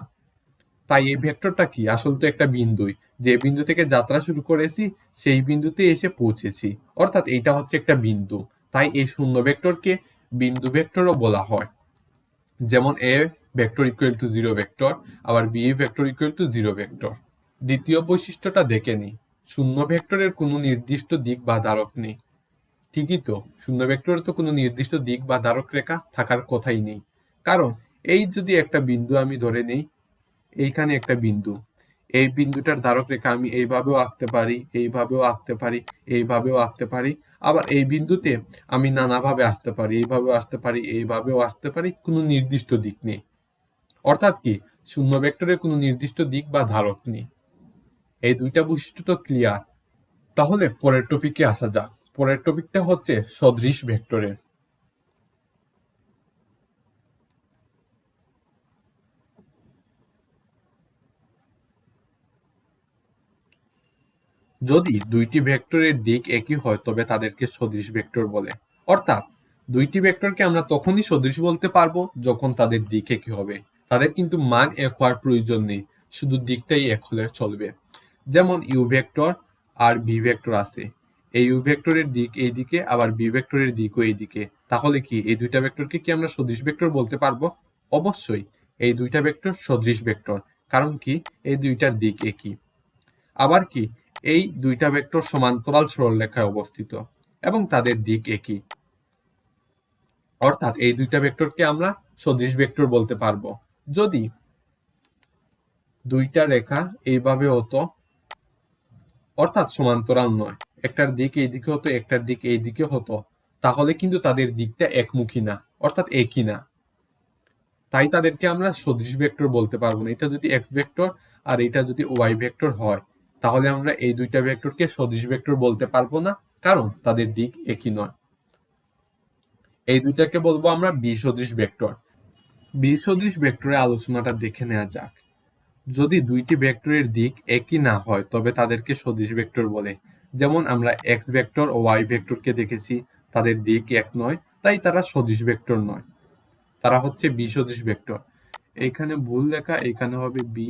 তাই এই ভেক্টরটা কি? আসলে তো একটা বিন্দুই, যে বিন্দু থেকে যাত্রা শুরু করেছি সেই বিন্দুতে এসে পৌঁছেছি, অর্থাৎ এইটা হচ্ছে একটা বিন্দু। তাই এই শূন্য ভেক্টরকে বিন্দু ভেক্টরও বলা হয়। যেমন a ভেক্টর = 0 ভেক্টর, আবার b ভেক্টর = 0 ভেক্টর। দ্বিতীয় বৈশিষ্ট্যটা দেখে নিই। শূন্য ভেক্টরের কোনো নির্দিষ্ট দিক বা ধারক নেই। ঠিকই তো, শূন্য ভেক্টরের তো কোনো নির্দিষ্ট দিক বা ধারক রেখা থাকার কথাই নেই। কারণ এই যদি একটা বিন্দু আমি ধরে নেই, এইখানে একটা বিন্দু, এই বিন্দুটার ধারক রেখা আমি এইভাবেও আঁকতে পারি, এইভাবেও আঁকতে পারি, এইভাবেও আঁকতে পারি। আবার এই বিন্দুতে আমি নানাভাবে আসতে পারি, এইভাবেও আসতে পারি, এইভাবেও আসতে পারি, কোনো নির্দিষ্ট দিক নেই। অর্থাৎ কি? শূন্য ভেক্টরের কোনো নির্দিষ্ট দিক বা ধারক নেই। এই দুইটা বৈশিষ্ট্য তো ক্লিয়ার। তাহলে পরের টপিকে আসা যাক। পরের টপিকটা হচ্ছে সদৃশ ভেক্টরের। যদি দুইটি ভেক্টরের দিক একই হয় তবে তাদেরকে সদৃশ ভেক্টর বলে। অর্থাৎ দুইটি ভেক্টরকে আমরা তখনই সদৃশ বলতে পারবো যখন তাদের দিক একই হবে। তাদের কিন্তু মান এক হওয়ার প্রয়োজন নেই, শুধু দিকটাই এক হলে চলবে। যেমন ইউ ভেক্টর আর ভি ভেক্টর আছে, এই ইউ ভেক্টরের দিক এই দিকে, আবার বি ভেক্টরের দিকও এই দিকে। তাহলে কি এই দুইটা ভেক্টরকে কি আমরা সদৃশ ভেক্টর বলতে পারবো? অবশ্যই এই দুইটা ভেক্টর সদৃশ ভেক্টর। কারণ কি? এই দুইটার দিক একই। আবার কি? এই দুইটা ভেক্টর সমান্তরাল সরলরেখায় অবস্থিত এবং তাদের দিক একই। অর্থাৎ এই দুইটা ভেক্টরকে আমরা সদৃশ ভেক্টর বলতে পারবো। যদি দুইটা রেখা এইভাবে হতো, অর্থাৎ সমান্তরাল নয়, একটার দিক এইদিকে হতো, একটার দিক এইদিকে হতো, তাহলে কিন্তু তাদের দিকটা একমুখী না, অর্থাৎ একই না। তাই তাদেরকে আমরা সদৃশ ভেক্টর বলতে পারবো না। এটা যদি এক্স ভেক্টর আর এটা যদি ওয়াই ভেক্টর হয়, তাহলে আমরা এই দুইটা ভেক্টরকে সদৃশ ভেক্টর বলতে পারবো না, কারণ তাদের দিক একই নয়। এই দুইটাকে বলবো আমরা বিসদৃশ ভেক্টর। বিসদৃশ ভেক্টরের আলোচনাটা দেখে নেওয়া যাক। যদি দুইটি ভেক্টরের দিক একই না হয় তবে তাদেরকে সদৃশ ভেক্টর বলে। যেমন আমরা এক্স ভেক্টর ও ওয়াই ভেক্টরকে দেখেছি, তাদের দিক এক নয়, তাই তারা সদৃশ ভেক্টর নয়, তারা হচ্ছে বিসদৃশ ভেক্টর। এখানে ভুল লেখা, এখানে হবে বি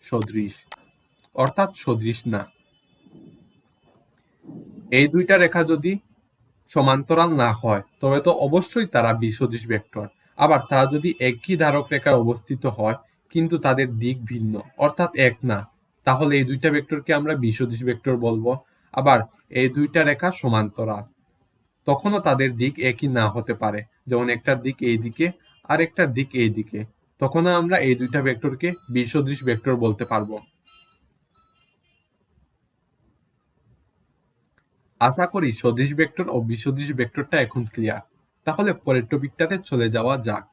সদৃশ, অর্থাৎ সদৃশ না। এই দুইটা রেখা যদি সমান্তরাল না হয় তবে তো অবশ্যই তারা বিসদৃশ ভেক্টর। আবার তারা যদি একই ধারক রেখায় অবস্থিত হয় কিন্তু তাদের দিক ভিন্ন, অর্থাৎ এক না, তাহলে এই দুইটা ভেক্টরকে আমরা বিসদৃশ ভেক্টর বলবো। আবার এই দুইটা রেখা সমান্তরাল, তখনও তাদের দিক একই না হতে পারে, যেমন একটার দিক এই দিকে আর একটার দিক এই দিকে, তখনও আমরা এই দুইটা ভেক্টরকে বিসদৃশ ভেক্টর বলতে পারবো। আশা করি সদৃশ ভেক্টর ও বিসদৃশ ভেক্টরটা এখন ক্লিয়ার। তাহলে পরের টপিকটাতে চলে যাওয়া যাক।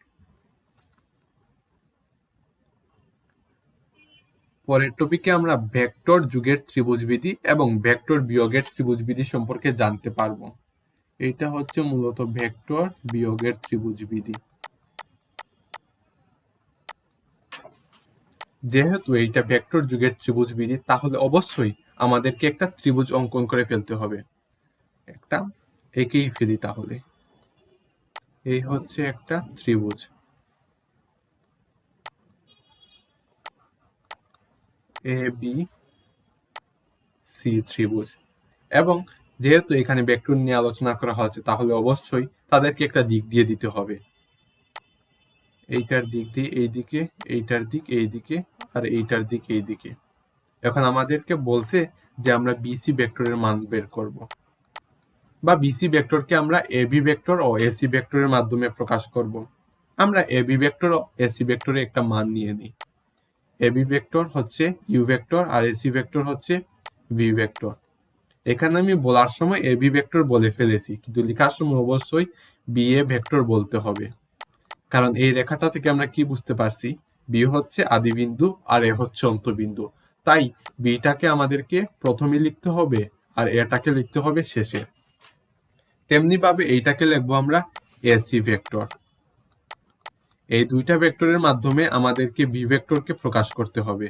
পরের টপিকে আমরা ভেক্টর যুগের ত্রিভুজবিধি এবং ভেক্টর বিয়োগের ত্রিভুজবিধি সম্পর্কে জানতে পারবো। এটা হচ্ছে মূলত ভেক্টর বিয়োগের ত্রিভুজবিধি। যেহেতু এইটা ভেক্টর যুগের ত্রিভুজবিধি, তাহলে অবশ্যই আমাদেরকে একটা ত্রিভুজ অঙ্কন করে ফেলতে হবে। একটা এঁকেই ফেলি তাহলে। এই হচ্ছে একটা ত্রিভুজ, এ বি সি ত্রিভুজ। এবং যেহেতু এখানে ভেক্টর নিয়ে আলোচনা করা হচ্ছে, তাহলে অবশ্যই তাদেরকে একটা দিক দিয়ে দিতে হবে। এইটার দিক দিয়ে এইদিকে, এইটার দিক এইদিকে, আর এইটার দিক এইদিকে। এখন আমাদেরকে বলছে যে আমরা বিসি ভেক্টরের মান বের করব, বা বিসি ভেক্টরকে আমরা এবি ভেক্টর ও এসি ভেক্টরের মাধ্যমে প্রকাশ করব। আমরা এবি ভেক্টর ও এসি ভেক্টরের একটা মান নিয়ে নিই। এবি ভেক্টর হচ্ছে ইউ ভেক্টর আর এসি ভেক্টর হচ্ছে ভি ভেক্টর। এখানে আমি বলার সময় এবি ভেক্টর বলে ফেলেছি, কিন্তু লেখার সময় অবশ্যই বি এ ভেক্টর বলতে হবে। কারণ এই রেখাটা থেকে আমরা কি বুঝতে পারছি? বি হচ্ছে আদিবিন্দু আর এ হচ্ছে অন্তবিন্দু। তাই বিটাকে আমাদেরকে প্রথমে লিখতে হবে আর এটাকে লিখতে হবে শেষে। তেমনি ভাবে এইটাকে লিখবো আমরা এসি ভেক্টর। এই দুইটা ভেক্টরের মাধ্যমে আমাদেরকে বি ভেক্টরকে প্রকাশ করতে হবে,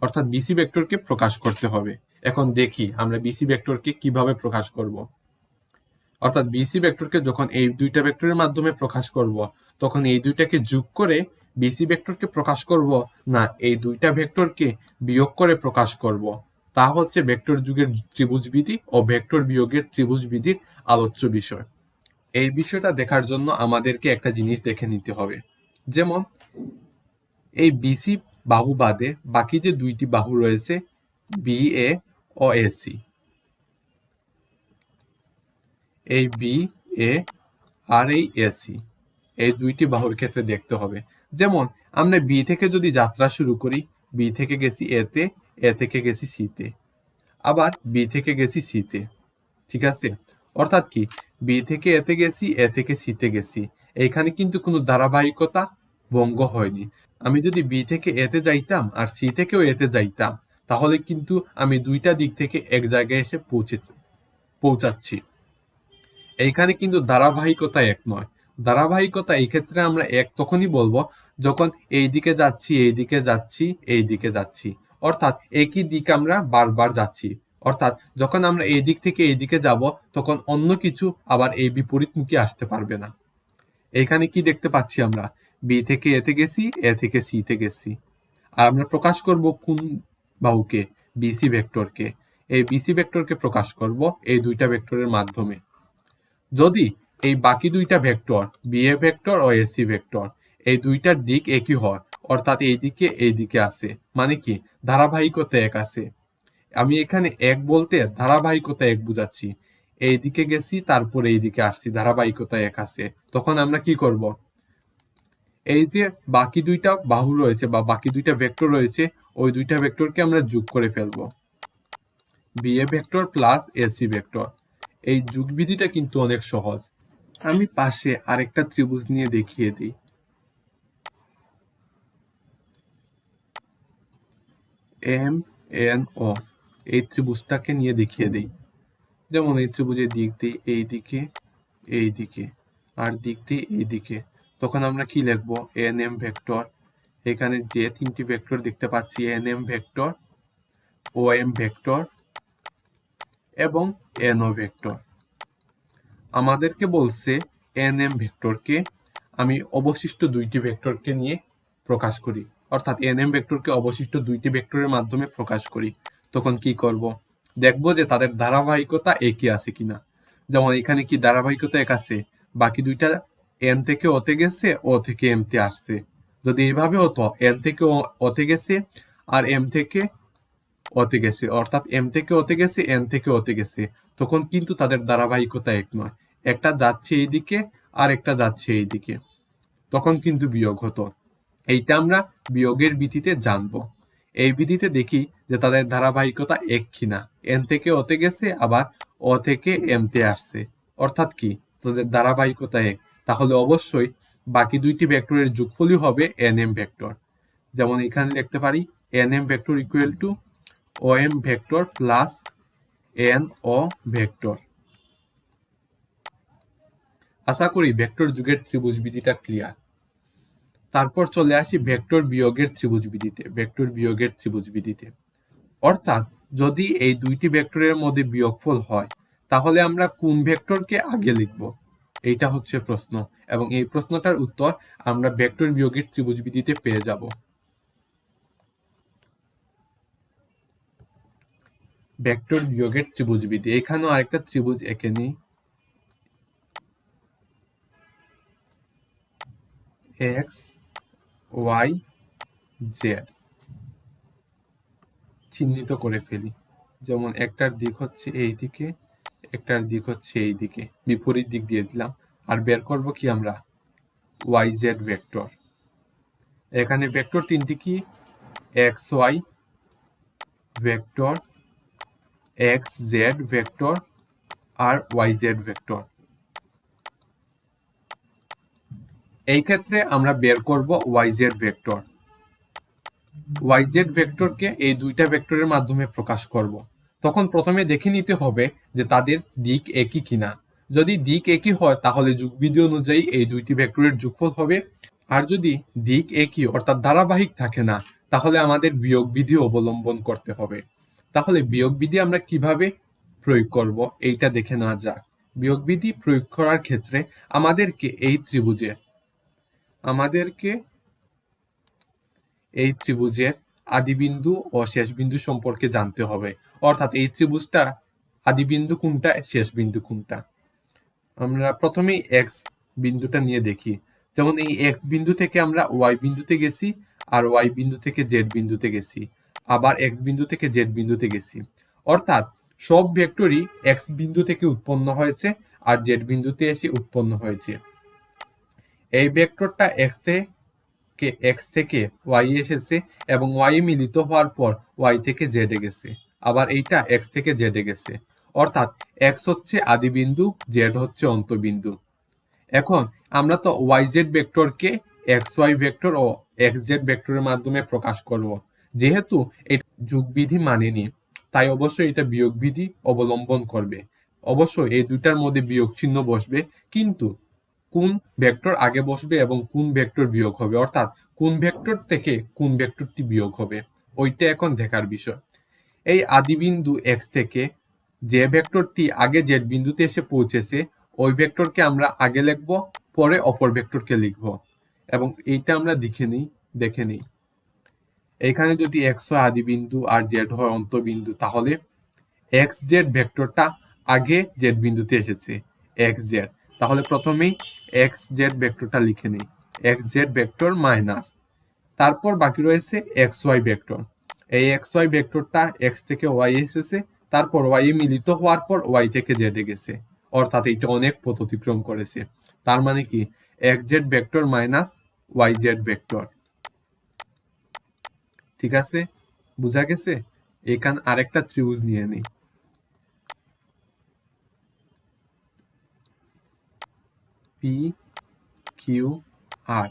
অর্থাৎ বিসি ভেক্টরকে প্রকাশ করতে হবে। এখন দেখি আমরা বিসি ভেক্টরকে কিভাবে প্রকাশ করব। অর্থাৎ বিসি ভেক্টরকে যখন এই দুইটা ভেক্টরের মাধ্যমে প্রকাশ করব, তখন এই দুইটাকে যোগ করে বিসি ভেক্টরকে প্রকাশ করব, না এই দুইটা ভেক্টরকে বিয়োগ করে প্রকাশ করব। তা হচ্ছে ভেক্টর যুগের ত্রিভুজবিধি ও ভেক্টর বিয়োগের ত্রিভুজবিধির আলোচ্য বিষয়। এই বিষয়টা দেখার জন্য আমাদেরকে একটা জিনিস দেখে নিতে হবে। যেমন এই বিসি বাহু বাদে বাকি যে দুইটি বাহু রয়েছে বিএ ও এসি, এই বি এ আর এই এসি, এই দুইটি বাহুর ক্ষেত্রে দেখতে হবে। যেমন আমরা বি থেকে যদি যাত্রা শুরু করি, বি থেকে গেছি এতে, এ থেকে গেছি সিতে, আবার বি থেকে গেছি সিতে, ঠিক আছে? অর্থাৎ কি, বি থেকে এতে গেছি, এ থেকে সিতে গেছি, এইখানে কিন্তু কোনো ধারাবাহিকতা ভঙ্গ হয়নি। আমি যদি বি থেকে এতে যাইতাম আর সি থেকেও এতে যাইতাম, তাহলে কিন্তু আমি দুইটা দিক থেকে এক জায়গায় এসে পৌঁছাচ্ছি। এইখানে কিন্তু ধারাবাহিকতা এক নয়। ধারাবাহিকতা এই ক্ষেত্রে আমরা এক তখনই বলবো যখন এই দিকে যাচ্ছি, এই দিকে যাচ্ছি, এই দিকে যাচ্ছি, অর্থাৎ একই দিক আমরা বারবার যাচ্ছি। অর্থাৎ যখন আমরা এই দিক থেকে এই দিকে যাব, তখন অন্য কিছু আবার এই বিপরীতমুখী আসতে পারবে না। এইখানে কি দেখতে পাচ্ছি আমরা, বি থেকে এতে গেছি, এ থেকে সিতে গেছি। আর আমরা প্রকাশ করব কোন বাহুকে? বিসি ভেক্টরকে। এই বিসি ভেক্টরকে প্রকাশ করব এই দুইটা ভেক্টরের মাধ্যমে। যদি এই বাকি দুইটা ভেক্টর বিএ ভেক্টর ও এসি ভেক্টর এই দুইটার দিক একই হয়, অর্থাৎ এই দিকে আছে, মানে কি ধারাবাহিকতা এক আছে। আমি এখানে এক বলতে ধারাবাহিকতা এক বুঝাচ্ছি। এই দিকে গেছি, তারপর এই দিকে আসছি, ধারাবাহিকতা এক আছে। তখন আমরা কি করব? এই যে বাকি দুইটা বাহু রয়েছে বা বাকি দুইটা ভেক্টর রয়েছে, ওই দুইটা ভেক্টরকে আমরা যোগ করে ফেলবো, BA vector plus AC vector. এই যোগবিধিটা কিন্তু অনেক সহজ। আমি পাশে আরেকটা ত্রিভুজ নিয়ে দেখিয়ে দিই। এম এন ও, এই ত্রিভুজটাকে নিয়ে দেখিয়ে দিই। যেমন এই ত্রিভুজের দিক দিয়ে এই দিকে, এই দিকে, আর দিক দিয়ে এই দিকে। তখন আমরা কি লিখবো? N M vector. এখানে যে তিনটি ভেক্টর দেখতে পাচ্ছি, N M vector, O M vector এবং এন ও ভেক্টর। আমাদেরকে বলছে এন এম ভেক্টরকে আমি অবশিষ্ট দুইটি ভেক্টরকে নিয়ে প্রকাশ করি, অর্থাৎ এন এম ভেক্টরকে অবশিষ্ট দুইটি ভেক্টরের মাধ্যমে প্রকাশ করি। তখন কি করব? দেখব যে তাদের ধারাবাহিকতা একই আছে কিনা। যেমন এখানে কি ধারাবাহিকতা এক আছে, বাকি দুইটা এন থেকে ওতে গেছে, ও থেকে এম তে আসছে। যদি এইভাবে হতো এন থেকে ওতে গেছে আর এম থেকে ওতে গেছে, অর্থাৎ এম থেকে ওতে গেছে, এন থেকে ওতে গেছে, তখন কিন্তু তাদের ধারাবাহিকতা এক নয়। একটা যাচ্ছে এইদিকে আর একটা যাচ্ছে এইদিকে, তখন কিন্তু বিয়োগ হতো। এইটা আমরা বিয়োগের বিধিতে জানবো। এই বিধিতে দেখি যে তাদের ধারাবাহিকতা এক কিনা। এন থেকে ওতে গেছে, আবার ও থেকে এম তে আসছে, অর্থাৎ কি তাদের ধারাবাহিকতা এক। তাহলে অবশ্যই বাকি দুইটি ভেক্টরের যোগফলই হবে এন এম ভেক্টর। যেমন এখানে লিখতে পারি N M vector equal to O M vector plus N O vector. আশা করি ভেক্টর যুগের ত্রিভুজবিধিটা ক্লিয়ার। তারপর চলে আসি ভেক্টর বিয়োগের ত্রিভুজবিধিতে। ভেক্টর বিয়োগের ত্রিভুজবিধিতে অর্থাৎ যদি এই দুইটি ভেক্টরের মধ্যে বিয়োগফল হয়, তাহলে আমরা কোন ভেক্টরকে আগে লিখব? এইটা হচ্ছে প্রশ্ন, এবং এই প্রশ্নটার উত্তর আমরা ভেক্টর বিয়োগের ত্রিভুজবিধিতে পেয়ে যাব। ভেক্টর বিয়োগের ত্রিভুজবিধি, এখানেও আরেকটা ত্রিভুজ এঁকে নিই। এক্স ওয়াই জেড চিহ্নিত করে ফেলি। যেমন একটার দিক হচ্ছে এই দিকে, একটার দিক হচ্ছে এই দিকে, বিপরীত দিক দিয়ে দিলাম। আর বের করব কি আমরা? Y Z vector. এখানে ভেক্টর তিনটি কি? X Y vector, X Z vector আর ওয়াই জেড ভেক্টর। এই ক্ষেত্রে আমরা বের করব ওয়াই জেড ভেক্টর। ওয়াইজেড ভেক্টরকে এই দুইটা ভেক্টরের মাধ্যমে প্রকাশ করব। তখন প্রথমে দেখে নিতে হবে যে তাদের দিক একই কিনা। যদি দিক একই হয় তাহলে যুগবিধি অনুযায়ী এই দুইটি ভেক্টরের যোগফল হবে। আর যদি দিক একই অর্থাৎ ধারাবাহিক থাকে না তাহলে আমাদের বিয়োগ বিধি অবলম্বন করতে হবে। তাহলে বিয়োগ বিধি আমরা কিভাবে প্রয়োগ করব এইটা দেখে নেওয়া যাক। বিয়োগ বিধি প্রয়োগ করার ক্ষেত্রে আমাদেরকে এই ত্রিভুজের আদিবিন্দু ও শেষ বিন্দু সম্পর্কে জানতে হবে। অর্থাৎ এই ত্রিভুজটা আদিবিন্দু কোনটা, শেষ বিন্দু কোনটা। আমরা প্রথমেই এক্স বিন্দুটা নিয়ে দেখি। যেমন এই এক্স বিন্দু থেকে আমরা ওয়াই বিন্দুতে গেছি, আর ওয়াই বিন্দু থেকে জেড বিন্দুতে গেছি, আবার এক্স বিন্দু থেকে জেড বিন্দুতে গেছি। অর্থাৎ সব ভেক্টরই এক্স বিন্দু থেকে উৎপন্ন হয়েছে আর জেড বিন্দুতে এসে উৎপন্ন হয়েছে। এই ভেক্টরটা এক্স থেকে ওয়াই এসেছে এবং ওয়াই মিলিত হওয়ার পর ওয়াই থেকে জেডে গেছে, আবার এইটা এক্স থেকে জেডে গেছে। অর্থাৎ এক্স হচ্ছে আদিবিন্দু, জেড হচ্ছে অন্তবিন্দু। এখন আমরা তো ওয়াই জেড ভেক্টরকে এক্স ওয়াই ভেক্টর ও এক্স জেড ভেক্টরের মাধ্যমে প্রকাশ করব। যেহেতু এটা যোগবিধি মানেনি তাই অবশ্যই এটা বিয়োগ বিধি অবলম্বন করবে। অবশ্যই এই দুইটার মধ্যে বিয়োগ চিহ্ন বসবে, কিন্তু কোন ভেক্টর আগে বসবে এবং কোন ভেক্টর বিয়োগ হবে, অর্থাৎ কোন ভেক্টর থেকে কোন ভেক্টরটি বিয়োগ হবে, ওইটা এখন দেখার বিষয়। এই আদিবিন্দু এক্স থেকে যে ভেক্টরটি আগে জেড বিন্দুতে এসে পৌঁছেছে ওই ভেক্টরকে আমরা আগে লিখব, পরে অপর ভেক্টরকে লিখব। এবং এইটা আমরা দেখে নিই। এখানে যদি এক্স হয় আদিবিন্দু আর জেড হয় অন্তবিন্দু, তাহলে এক্স জেড ভেক্টরটা আগে জেড বিন্দুতে এসেছে, এক্স জেড। তাহলে প্রথমেই এক্স জেড ভেক্টরটা লিখে নিই, এক্স জেড ভেক্টর মাইনাস, তারপর বাকি রয়েছে এক্স ওয়াই ভেক্টর। এই এক্স ওয়াই ভেক্টরটা এক্স থেকে ওয়াই এসেছে, তারপর ওয়াই মিলিত হওয়ার পর ওয়াই থেকে জেডে গেছে। অর্থাৎ এটা অনেক পথ অতিক্রম করেছে। তার মানে কি, X Z vector minus Y Z vector. ঠিক আছে, বুঝা গেছে? এখানে আরেকটা ত্রিভুজ নিয়ে নিই, P Q R.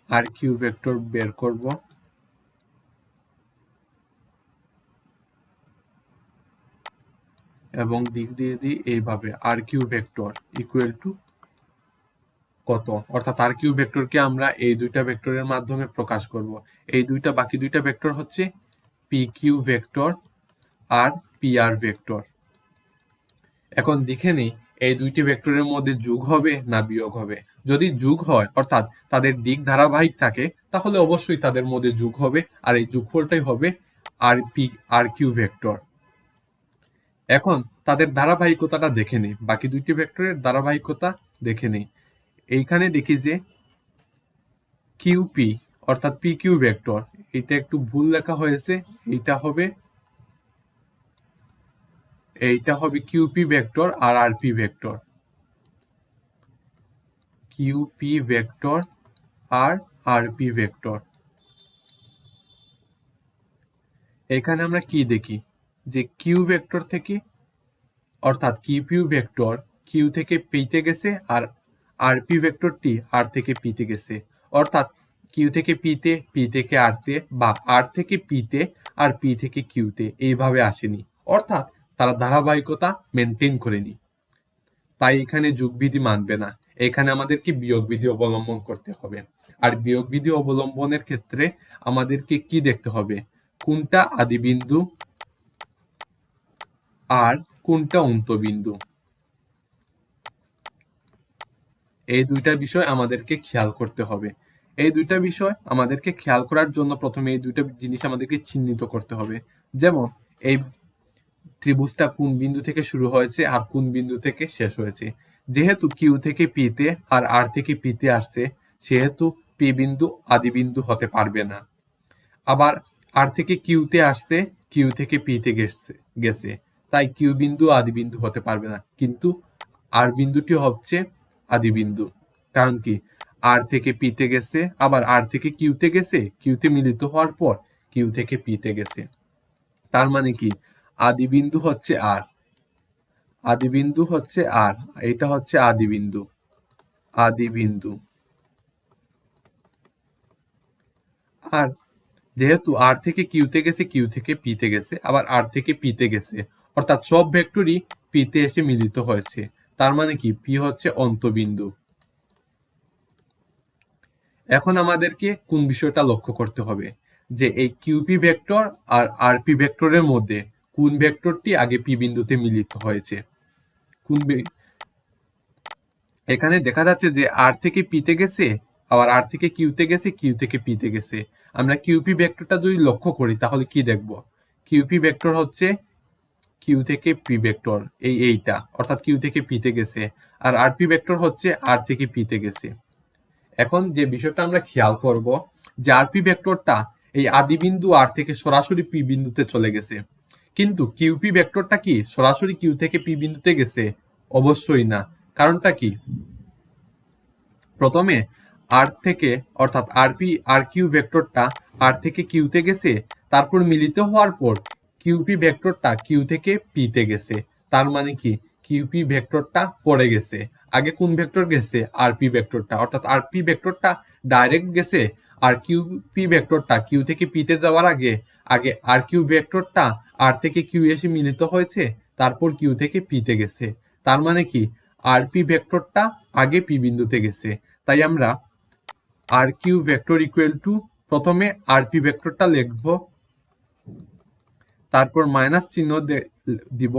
R Q vector বের করব। এবং দিক দিয়ে দিই এইভাবে, R Q vector equal to কত, অর্থাৎ আর কিউ ভেক্টরকে আমরা এই দুইটা ভেক্টরের মাধ্যমে প্রকাশ করব। এই বাকি দুইটা ভেক্টর হচ্ছে পি কিউ ভেক্টর আর পি আর ভেক্টর। এখন দেখে নেই এই দুইটি ভেক্টরের মধ্যে যোগ হবে না বিয়োগ হবে। যদি যোগ হয় অর্থাৎ তাদের দিক ধারাবাহিক থাকে তাহলে অবশ্যই তাদের মধ্যে যোগ হবে, আর এই যোগফলটাই হবে আর কিউ ভেক্টর। এখন তাদের ধারাবাহিকতাটা দেখে নেই, বাকি দুইটি ভেক্টরের ধারাবাহিকতা দেখে নেই। এইখানে দেখি যে কিউপি অর্থাৎ পি কিউ ভেক্টর, এটা একটু ভুল লেখা হয়েছে। এইটা হবে কিউপি ভেক্টর আর আরপি ভেক্টর, কিউপি ভেক্টর আর আরপি ভেক্টর। এখানে আমরা কি দেখি যে কিউ ভেক্টর থেকে অর্থাৎ কিউ ভেক্টর কিউ থেকে পিতে গেছে, আর আরপি ভেক্টরটি আর থেকে পিতে গেছে। অর্থাৎ কিউ থেকে পিতে, পি থেকে আরতে, বা আর থেকে পিতে আর পি থেকে কিউতে এইভাবে আসেনি। অর্থাৎ তারা ধারাবাহিকতা মেনটেন করেনি, তাই এখানে যোগবিধি মানবে না। এখানে আমাদেরকে বিয়োগ বিধি অবলম্বন করতে হবে। আর বিয়োগ বিধি অবলম্বনের ক্ষেত্রে আমাদেরকে কি দেখতে হবে, কোনটা আদিবিন্দু আর কোনটা অন্তবিন্দু, এই দুইটা বিষয় আমাদেরকে খেয়াল করতে হবে। এই দুইটা বিষয় আমাদেরকে খেয়াল করার জন্য প্রথমে এই দুইটা জিনিস আমাদেরকে চিহ্নিত করতে হবে। যেমন এই ত্রিভুজটা কোন বিন্দু থেকে শুরু হয়েছে আর কোন বিন্দু থেকে শেষ হয়েছে। যেহেতু কিউ থেকে পিতে আর আর থেকে পিতে আসছে, সেহেতু পি বিন্দু আদিবিন্দু হতে পারবে না। আবার আর থেকে কিউতে আসছে, কিউ থেকে পিতে গেছে, তাই কিউ বিন্দু আদিবিন্দু হতে পারবে না। কিন্তু আর বিন্দুটি হচ্ছে আদিবিন্দু, কারণ কি, আর থেকে পিতে গেছে, আবার আর থেকে কিউতে গেছে, কিউতে মিলিত হওয়ার পর কিউ থেকে পিতে গেছে। তার মানে কি, আদিবিন্দু হচ্ছে আর, এটা হচ্ছে আদিবিন্দু। আর যেহেতু আর থেকে কিউতে গেছে, কিউ থেকে পিতে গেছে, আবার আর থেকে পিতে গেছে, অর্থাৎ সব ভেক্টরই পিতে এসে মিলিত হয়েছে। তার মানে কি পি হচ্ছে অন্তবিন্দু। এখন আমাদেরকে কোন বিষয়টা লক্ষ্য করতে হবে, যে এই কিউপি ভেক্টর আর আরপি ভেক্টরের মধ্যে কোন ভেক্টরটি আগে পি বিন্দুতে মিলিত হয়েছে। এখানে দেখা যাচ্ছে যে আর থেকে পিতে গেছে, আবার আর থেকে কিউতে গেছে, কিউ থেকে পিতে গেছে। আমরা কিউপি ভেক্টরটা যদি লক্ষ্য করি তাহলে কি দেখব, কিউপি ভেক্টর হচ্ছে কিউ থেকে পি ভেক্টর, এইটা অর্থাৎ কিউ থেকে পিতে গেছে, আর আরপি ভেক্টর হচ্ছে আর থেকে পিতে গেছে। এখন যে বিষয়টা আমরা খেয়াল করব, যে আরপি ভেক্টরটা এই আদি বিন্দু আর থেকে সরাসরি পি বিন্দুতে চলে গেছে, কিন্তু কিউপি ভেক্টরটা কি সরাসরি কিউ থেকে পি বিন্দুতে গেছে? অবশ্যই না। কারণটা কি, প্রথমে আর থেকে অর্থাৎ আরপি আর কিউ ভেক্টরটা আর থেকে কিউতে গেছে, তারপর মিলিত হওয়ার পর কিউপি ভেক্টরটা কিউ থেকে পিতে গেছে। তার মানে কি কিউপি ভেক্টরটা পড়ে গেছে। আগে কোন ভেক্টর গেছে? আরপি ভেক্টরটা, অর্থাৎ আরপি ভেক্টরটা ডাইরেক্ট গেছে, আর কিউপি ভেক্টরটা কিউ থেকে পিতে যাওয়ার আগে আগে আর কিউ ভেক্টরটা আর থেকে কিউ এসে মিলিত হয়েছে, তারপর কিউ থেকে পিতে গেছে। তার মানে কি আরপি ভেক্টরটা আগে পি বিন্দুতে গেছে। তাই আমরা আর কিউ ভেক্টর ইকুয়াল টু প্রথমে আরপি ভেক্টরটা লিখব, তারপর মাইনাস চিহ্ন দিব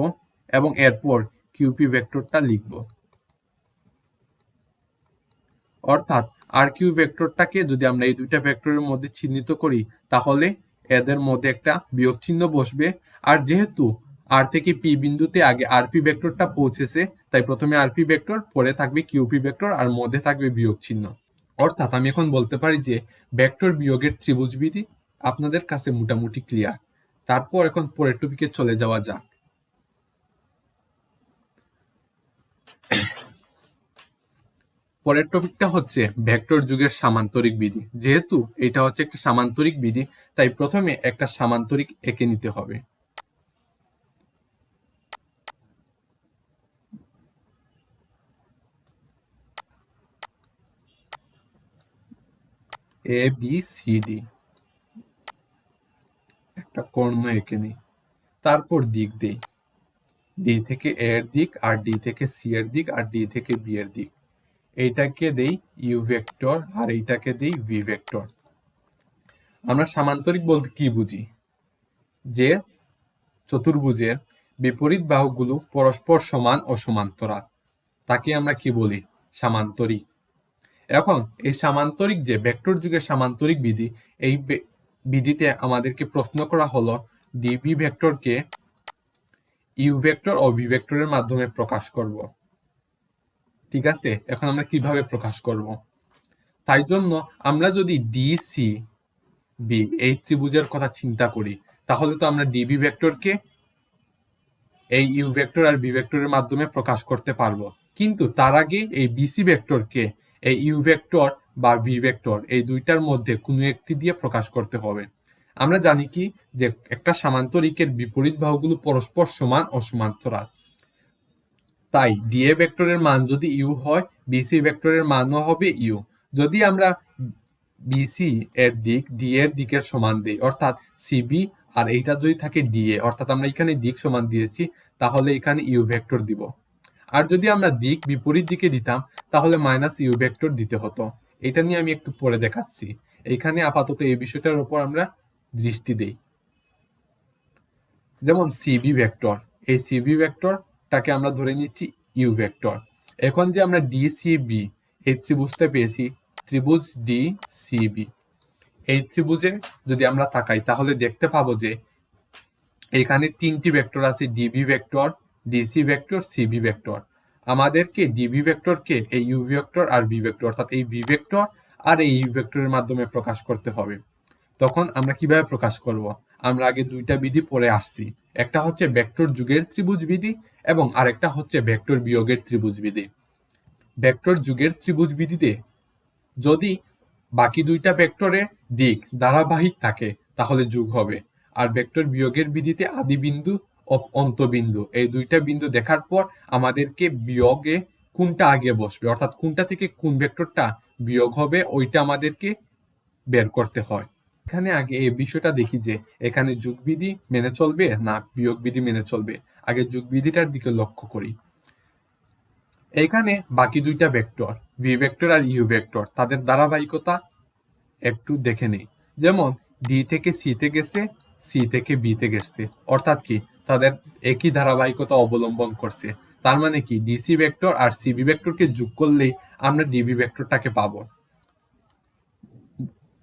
এবং এরপর কিউপি ভেক্টরটা লিখব। অর্থাৎ আর কিউ ভেক্টরটাকে যদি আমরা এই দুইটা ভেক্টরের মধ্যে চিহ্নিত করি, তাহলে এদের মধ্যে একটা বিয়োগ চিহ্ন বসবে। আর যেহেতু আর থেকে পি বিন্দুতে আগে আরপি ভেক্টরটা পৌঁছেছে, তাই প্রথমে আরপি ভেক্টর, পরে থাকবে কিউপি ভেক্টর, আর মধ্যে থাকবে বিয়োগ চিহ্ন। অর্থাৎ আমি এখন বলতে পারি যে ভেক্টর বিয়োগের ত্রিভুজবিধি আপনাদের কাছে মোটামুটি ক্লিয়ার। তারপর এখন পরের টপিকে চলে যাওয়া যাক। পরের টপিকটা হচ্ছে ভেক্টর যুগের সামান্তরিক বিধি। যেহেতু এটা হচ্ছে একটা সামান্তরিক বিধি, তাই প্রথমে একটা সামান্তরিক এঁকে নিতে হবে। এ বি সি ডি একটা কর্ণ এঁকে নিই, তারপর দিক দেই, ডি থেকে এ এর দিক, আর ডি থেকে সি এর দিক, আর ডি থেকে বি এর দিক। এইটাকে দেই ইউ ভেক্টর, আর এইটাকে দেই ভি ভেক্টর। আমরা সামান্তরিক বলতে কি বুঝি, যে চতুর্ভুজের বিপরীত বাহুগুলো পরস্পর সমান ও সমান্তরাল, তাকে আমরা কি বলি? সামান্তরিক। এখন এই সামান্তরিক যে ভেক্টর যুগের সামান্তরিক বিধি, এই বিধিতে আমাদেরকে প্রশ্ন করা হলো ডিবি ভেক্টরকে ইউ ভেক্টর ও ভি ভেক্টরের মাধ্যমে প্রকাশ করব। ঠিক আছে, এখন আমরা কিভাবে প্রকাশ করব? তাই জন্য আমরা যদি ডি সি বি এই ত্রিভুজের কথা চিন্তা করি, তাহলে তো আমরা ডিবি ভেক্টরকে এই ইউ ভেক্টর আর বি ভেক্টরের মাধ্যমে প্রকাশ করতে পারবো। কিন্তু তার আগে এই বিসি ভেক্টরকে এই ইউ ভেক্টর বা ভি ভেক্টর এই দুইটার মধ্যে কোনো একটি দিয়ে প্রকাশ করতে হবে। আমরা জানি কি যে একটা সামান্তরিকের বিপরীত বাহুগুলো পরস্পর সমান ও সমান্তরাল। তাই ডিএ ভেক্টরের মান যদি ইউ হয়, বিসি ভেক্টরের মানও হবে ইউ। যদি আমরা বিসি এর দিক ডি এর দিকের সমান দিই, অর্থাৎ সিবি, আর এইটা যদি থাকে ডিএ, অর্থাৎ আমরা এখানে দিক সমান দিয়েছি, তাহলে এখানে ইউ ভেক্টর দিব। আর যদি আমরা দিক বিপরীত দিকে দিতাম, তাহলে মাইনাস ইউ ভেক্টর দিতে হতো। এটা নিয়ে আমি একটু পরে দেখাচ্ছি। এইখানে আপাতত এই বিষয়টার উপর আমরা দৃষ্টি দেই। যেমন সিবি ভেক্টর, এই সিবি ভেক্টরটাকে আমরা ধরে নিচ্ছি ইউ ভেক্টর। এখন যে আমরা ডিসিবি এই ত্রিভুজটা পেয়েছি, ত্রিভুজ ডিসিবি, এই ত্রিভুজে যদি আমরা তাকাই তাহলে দেখতে পাবো যে এখানে তিনটি ভেক্টর আছে, DB vector, DC vector, CB vector. আমাদেরকে ডিবি ভেক্টরকে এই ইউ ভেক্টর আর বি ভেক্টর, অর্থাৎ এই ভি ভেক্টর আর এই ইউ ভেক্টরের মাধ্যমে প্রকাশ করতে হবে। তখন আমরা কিভাবে প্রকাশ করব? আমরা আগে দুইটা বিধি পড়ে আসছি, একটা হচ্ছে ভেক্টর যুগের ত্রিভুজ বিধি এবং আরেকটা হচ্ছে ভেক্টর বিয়োগের ত্রিভুজ বিধি। ভেক্টর যুগের ত্রিভুজ বিধিতে যদি বাকি দুইটা ভেক্টরের দিক ধারাবাহিক থাকে তাহলে যোগ হবে, আর ভেক্টর বিয়োগের বিধিতে আদি বিন্দু ও অন্তবিন্দু এই দুইটা বিন্দু দেখার পর আমাদেরকে বিয়োগে কোনটা আগে বসবে, অর্থাৎ কোনটা থেকে কোন ভেক্টরটা বিয়োগ হবে, ওইটা আমাদেরকে বের করতে হয়। এখানে আগে এই বিষয়টা দেখি যে এখানে যোগ বিধি মেনে চলবে না বিয়োগ বিধি মেনে চলবে। আগে যোগ বিধিটার দিকে লক্ষ্য করি। এখানে বাকি দুইটা ভেক্টর ভি ভেক্টর আর ইউ ভেক্টর তাদের ধারাবাহিকতা একটু দেখে নেই। যেমন ডি থেকে সি তে গেছে, সি থেকে বি তে গেছে, অর্থাৎ কি তাদের একই ধারাবাহিকতা অবলম্বন করছে। তার মানে কি ডিসি ভেক্টর আর সিবি ভেক্টরকে যোগ করলেই আমরা ডিবি ভেক্টরটাকে পাবো।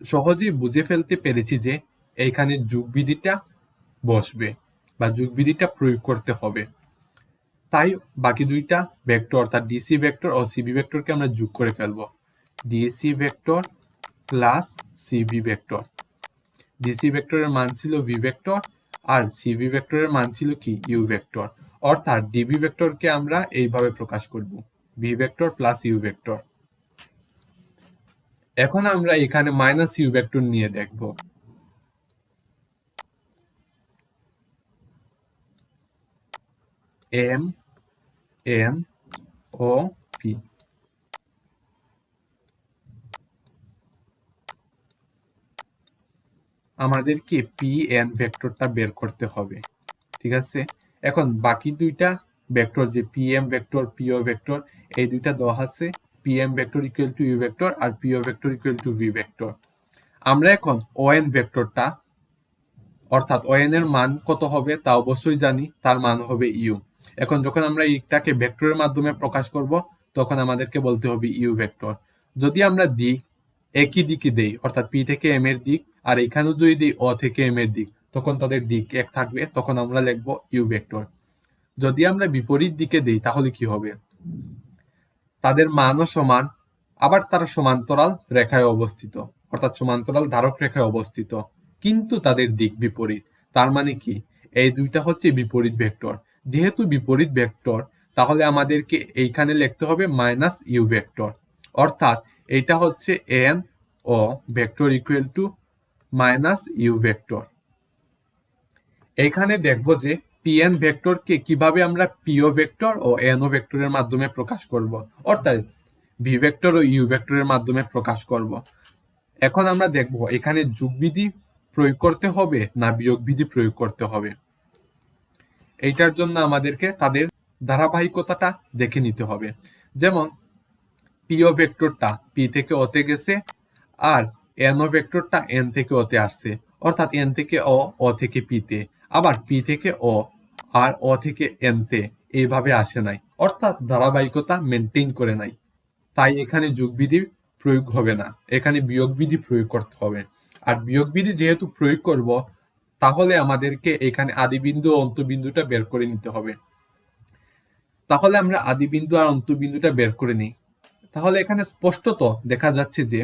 সহজেই বুঝে ফেলতে পেরেছি যে এইখানে যোগ বিধিটা বসবে বা যোগ বিধিটা প্রয়োগ করতে হবে। তাই বাকি দুইটা ভেক্টর অর্থাৎ ডিসি ভেক্টর ও সিবি ভেক্টরকে আমরা যোগ করে ফেলবো। DC vector plus CB vector. DC ভেক্টরের মান ছিল ভি ভেক্টর আর সিবি ভেক্টরের মান ছিল কি ইউ ভেক্টর। অর্থাৎ ডিবি ভেক্টরকে আমরা এইভাবে প্রকাশ করব, v vector plus u vector. এখন আমরা এখানে মাইনাস ইউ ভেক্টর নিয়ে দেখব। এম এন ও পি, আমাদেরকে পি এন ভেক্টরটা বের করতে হবে, ঠিক আছে। এখন বাকি দুইটা ভেক্টর যে P M vector PO vector, এই দুইটা দেওয়া আছে P M vector equal to u vector আর PO vector equal to v vector. আমরা এখন ও এন ভেক্টরটা অর্থাৎ ও এন এর মান কত হবে তা অবশ্যই জানি, তার মান হবে ইউ। এখন যখন আমরা এইটাকে ভেক্টরের মাধ্যমে প্রকাশ করব তখন আমাদেরকে বলতে হবে ইউ ভেক্টর। যদি আমরা দিক একই দিকে দেই অর্থাৎ পি থেকে এম এর দিক আর এখানেও যদি দিই ও থেকে এম এর দিক, তখন তাদের দিক এক থাকবে, তখন আমরা লিখব ইউ ভেক্টর। যদি আমরা বিপরীত দিকে দেই তাহলে কি হবে, তাদের মানও সমান, আবার তারা সমান্তরাল রেখায় অবস্থিত অর্থাৎ সমান্তরাল ধারক রেখায় অবস্থিত, কিন্তু তাদের দিক বিপরীত। তার মানে কি এই দুইটা হচ্ছে বিপরীত ভেক্টর। যেহেতু বিপরীত ভেক্টর তাহলে আমাদেরকে এইখানে লিখতে হবে মাইনাস ইউ ভেক্টর, অর্থাৎ এইটা হচ্ছে N O vector equal to minus u vector. এখানে দেখব যে পিএন ভেক্টরকে কিভাবে আমরা পিও ভেক্টর ও এনও ভেক্টরের মাধ্যমে প্রকাশ করব, অর্থাৎ ভি ভেক্টর ও ইউ ভেক্টরের মাধ্যমে প্রকাশ করব। এখন আমরা দেখব এখানে যোগ বিধি প্রয়োগ করতে হবে না বিয়োগ বিধি প্রয়োগ করতে হবে। এইটার জন্য আমাদেরকে তাদের ধারাবাহিকতাটা দেখে নিতে হবে। যেমন পিও ভেক্টরটা পি থেকে ওতে গেছে আর এনও ভেক্টরটা এন থেকে ওতে আসছে, অর্থাৎ এন থেকে ও থেকে পিতে, আবার পি থেকে ও আর ও থেকে এনতে এইভাবে আসে নাই, অর্থাৎ ধারাবাহিকতা মেনটেন করে নাই। তাই এখানে যোগ বিধি প্রয়োগ হবে না, এখানে বিয়োগ বিধি প্রয়োগ করতে হবে। আর বিয়োগ বিধি যেহেতু প্রয়োগ করব তাহলে আমাদেরকে এখানে আদিবিন্দু ও অন্তবিন্দুটা বের করে নিতে হবে। তাহলে আমরা আদিবিন্দু আর অন্তবিন্দুটা বের করে নিই। তাহলে এখানে স্পষ্টত দেখা যাচ্ছে যে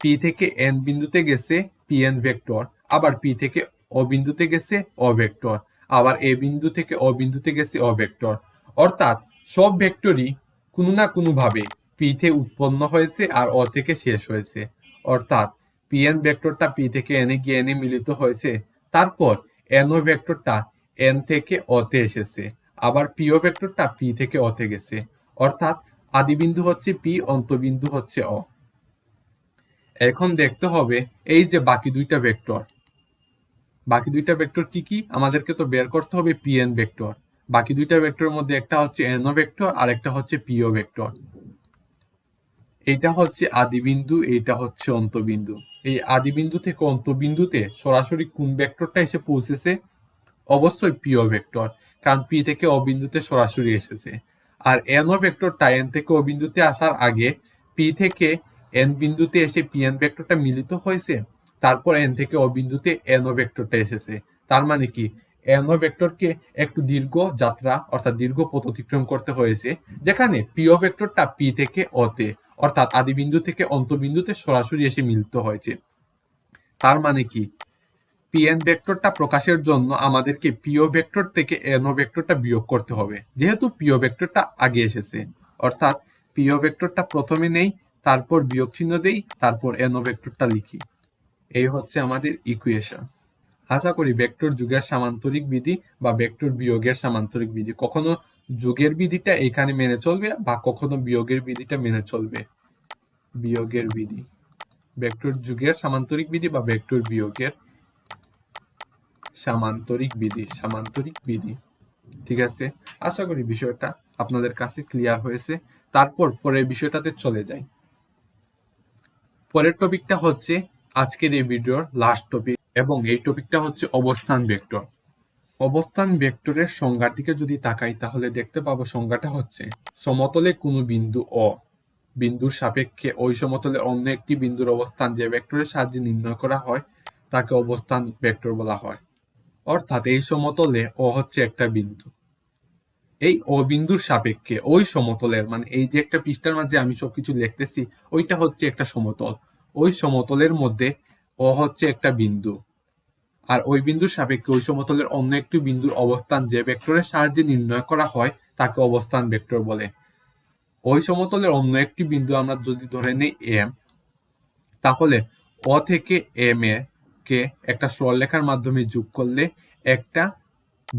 পি থেকে এন বিন্দুতে গেছে পি এন ভেক্টর, আবার পি থেকে ও বিন্দুতে গেছে ও ভেক্টর, আবার এ বিন্দু থেকে ও বিন্দুতে গেছে ও ভেক্টর। অর্থাৎ সব ভেক্টরই কোনো না কোনো ভাবে পি থেকে উৎপন্ন হয়েছে আর ও থেকে শেষ হয়েছে। অর্থাৎ পি এন ভেক্টরটা পি থেকে এনে গিয়ে এনে মিলিত হয়েছে, তারপর এন ও ভেক্টরটা এন থেকে ওতে এসেছে, আবার পিও ভেক্টরটা পি থেকে ওতে গেছে। অর্থাৎ আদিবিন্দু হচ্ছে পি, অন্তবিন্দু হচ্ছে ও। এখন দেখতে হবে এই যে বাকি দুইটা ভেক্টর, বাকি দুইটা ভেক্টর কি কি আমাদেরকে তো বের করতে হবে পি এন ভেক্টর। বাকি দুইটা ভেক্টরের মধ্যে একটা হচ্ছে এনও ভেক্টর আর একটা হচ্ছে পিও ভেক্টর। এইটা হচ্ছে আদিবিন্দু, এইটা হচ্ছে অন্তবিন্দু। এই আদিবিন্দু থেকে অন্তবিন্দুতে সরাসরি কোন ভেক্টরটা এসে পৌঁছেছে, অবশ্যই পিও ভেক্টর, কারণ পি থেকে ও বিন্দুতে সরাসরি এসেছে। আর এনও ভেক্টরটা এন থেকে ও বিন্দুতে আসার আগে পি থেকে এন বিন্দুতে এসে পি এন ভেক্টরটা মিলিত হয়েছে, তারপর এন থেকে ও বিন্দুতে এনও ভেক্টরটা এসেছে। তার মানে কি এনও ভেক্টরকে একটু দীর্ঘ যাত্রা অর্থাৎ দীর্ঘ পথ অতিক্রম করতে হয়েছে, যেখানে পিও ভেক্টরটা পি থেকে ওতে অর্থাৎ আদিবিন্দু থেকে অন্তবিন্দুতে সরাসরি এসে মিলিত হয়েছে। তার মানে কি পিএন ভেক্টরটা প্রকাশের জন্য আমাদেরকে পিও ভেক্টর থেকে এনও ভেক্টরটা বিয়োগ করতে হবে, যেহেতু পিও ভেক্টরটা আগে এসেছে। অর্থাৎ পিও ভেক্টরটা প্রথমে নেই, তারপর বিয়োগ চিহ্ন দেই, তারপর এনও ভেক্টরটা লিখি। এই হচ্ছে আমাদের ইকুয়েশন। আশা করি ভেক্টর যুগের সামান্তরিক বিধি বা ভেক্টর বিয়োগের সামান্তরিক বিধি, কখনো যুগের বিধিটা এখানে মেনে চলবে বা কখনো বিয়োগের বিধিটা মেনে চলবে। বিয়োগের বিধি ভেক্টর যুগের সামান্তরিক বিধি বা ভেক্টর বিয়োগের সামান্তরিক বিধি। ঠিক আছে, আশা করি বিষয়টা আপনাদের কাছে ক্লিয়ার হয়েছে। তারপর পরের বিষয়টাতে চলে যাই। পরের টপিকটা হচ্ছে আজকের এই ভিডিওর লাস্ট টপিক, এবং এই টপিকটা হচ্ছে অবস্থান ভেক্টর। অবস্থান ভেক্টরের সংজ্ঞার দিকে যদি তাকাই তাহলে দেখতে পাবো সংজ্ঞাটা হচ্ছে সমতলে কোনো বিন্দু বিন্দুর সাপেক্ষে ওই সমতলে অন্য একটি বিন্দুর অবস্থান যে ভেক্টরের সাহায্যে নির্ণয় করা হয় তাকে অবস্থান ভেক্টর বলা হয়। অর্থাৎ এই সমতলে হচ্ছে একটা বিন্দু, এই বিন্দুর সাপেক্ষে ওই সমতলের, মানে এই যে একটা পৃষ্ঠার মাঝে আমি সবকিছু লিখতেছি ওইটা হচ্ছে একটা সমতল, ওই সমতলের মধ্যে হচ্ছে একটা বিন্দু, আর ওই বিন্দুর সাপেক্ষে ওই সমতলের অন্য একটি বিন্দুর অবস্থান যে ভেক্টরের সাহায্যে নির্ণয় করা হয় তাকে অবস্থান ভেক্টর বলে। ওই সমতলের অন্য একটি বিন্দু আমরা যদি ধরে নিই এম, তাহলে থেকে এম এ কে একটা সরলরেখার মাধ্যমে যোগ করলে একটা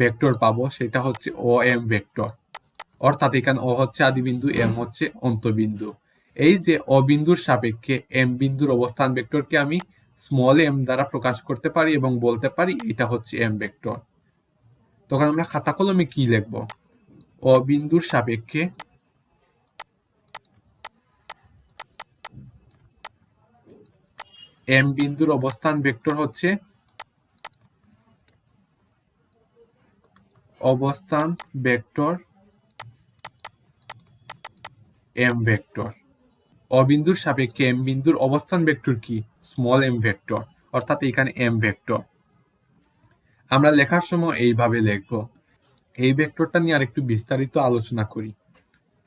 ভেক্টর পাবো, সেটা হচ্ছে এম ভেক্টর। অর্থাৎ এখানে হচ্ছে আদিবিন্দু, এম হচ্ছে অন্তবিন্দু। এই যে বিন্দুর সাপেক্ষে এম বিন্দুর অবস্থান ভেক্টরকে আমি স্মল এম দ্বারা প্রকাশ করতে পারি এবং বলতে পারি এটা হচ্ছে এম ভেক্টর। তখন আমরা খাতা কলমে কি লিখব? বিন্দুর সাপেক্ষে এম বিন্দুর অবস্থান ভেক্টর হচ্ছে অবস্থান ভেক্টর এম ভেক্টর। অবিন্দুর সাপেক্ষে এম বিন্দুর অবস্থান ভেক্টর কি? Small M vector. অর্থাৎ এখানে এম ভেক্টর। আমরা লেখার সময় এইভাবে লিখব। এই ভেক্টরটা নিয়ে আর একটু বিস্তারিত আলোচনা করি।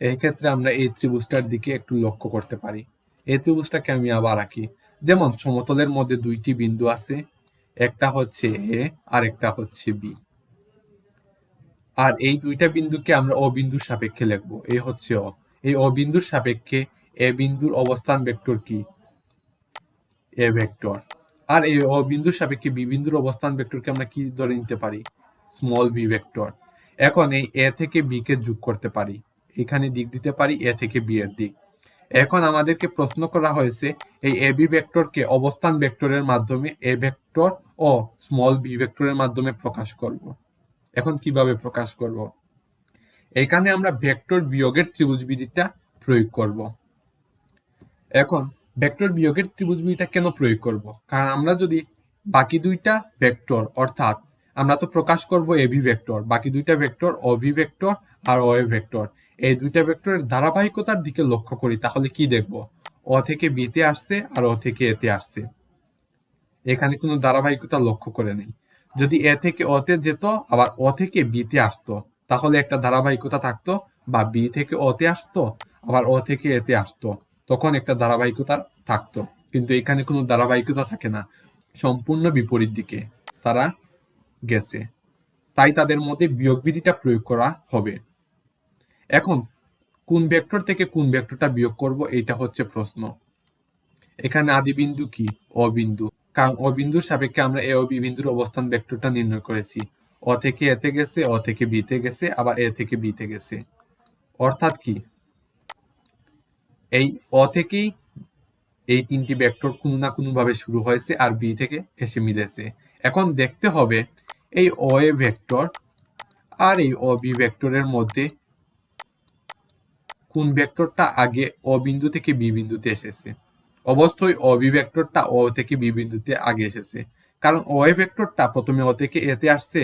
এই ক্ষেত্রে আমরা এই ত্রিভুজটার দিকে একটু লক্ষ্য করতে পারি। এই ত্রিভুজটাকে আমি আবার আঁকি। যেমন সমতলের মধ্যে দুইটি বিন্দু আছে, একটা হচ্ছে এ আর একটা হচ্ছে বি। আর এই দুইটা বিন্দুকে আমরা বিন্দুর সাপেক্ষে লিখব। এ হচ্ছে এই বিন্দুর সাপেক্ষে এ বিন্দুর অবস্থান ভেক্টর কি? এ ভেক্টর। আর এই বিন্দুর সাপেক্ষে বি বিন্দুর অবস্থান ভেক্টরকে আমরা কি ধরে নিতে পারি? Small B vector. এখন এই এ থেকে বি কে যোগ করতে পারি, এখানে দিক দিতে পারি এ থেকে বি এর দিক। এখন আমাদেরকে প্রশ্ন করা হয়েছে এই এ বি ভেক্টরকে অবস্থান ভেক্টরের মাধ্যমে এ ভেক্টর ও স্মল বি ভেক্টরের মাধ্যমে প্রকাশ করব। এখন কিভাবে প্রকাশ করব? এখানে আমরা ভেক্টর বিয়োগের ত্রিভুজ বিধিটা প্রয়োগ করব। এখন ভেক্টর বিয়োগের ত্রিভুজ বিধিটা কেন প্রয়োগ করব? কারণ আমরা যদি বাকি দুইটা ভেক্টর, অর্থাৎ আমরা তো প্রকাশ করব এ বি ভেক্টর, বাকি দুইটা ভেক্টর বি ভেক্টর আর এ ভেক্টর, এই দুইটা ভেক্টরের ধারাবাহিকতার দিকে লক্ষ্য করি তাহলে কি দেখব? থেকে বিতে আসছে আর থেকে এতে আসছে, এখানে কোনো ধারাবাহিকতা লক্ষ্য করে নেই। যদি এ থেকে তে যেত আবার থেকে বিতে আসতো তাহলে একটা ধারাবাহিকতা থাকতো, বা বি থেকে তে আসতো আবার থেকে এতে আসতো তখন একটা ধারাবাহিকতা থাকতো। কিন্তু এখানে কোনো ধারাবাহিকতা থাকে না, সম্পূর্ণ বিপরীত দিকে তারা গেছে, তাই তাদের মধ্যে বিয়োগ বিধিটা প্রয়োগ করা হবে। এখন কোন ভেক্টর থেকে কোন ভেক্টরটা বিয়োগ করব এটা হচ্ছে প্রশ্ন। এখানে আদিবিন্দু কি? বিন্দু, কারণ বিন্দুর সাপেক্ষে আমরা এ ও বি বিন্দুর অবস্থান ভেক্টরটা নির্ণয় করেছি। থেকে এতে গেছে, থেকে বিতে গেছে, আবার এ থেকে বিতে গেছে। অর্থাৎ কি এই থেকেই এই তিনটি ভেক্টর কোনো না কোনো ভাবে শুরু হয়েছে আর বি থেকে এসে মিলেছে। এখন দেখতে হবে এই এ ভেক্টর আর এই বি ভেক্টরের মধ্যে কোন ভেক্টরটা আগে বিন্দু থেকে বি বিন্দুতে এসেছে। অবশ্যই বি ভেক্টরটা থেকে বি বিন্দুতে আগে এসেছে, কারণ এ ভেক্টরটা প্রথমে থেকে এতে আসছে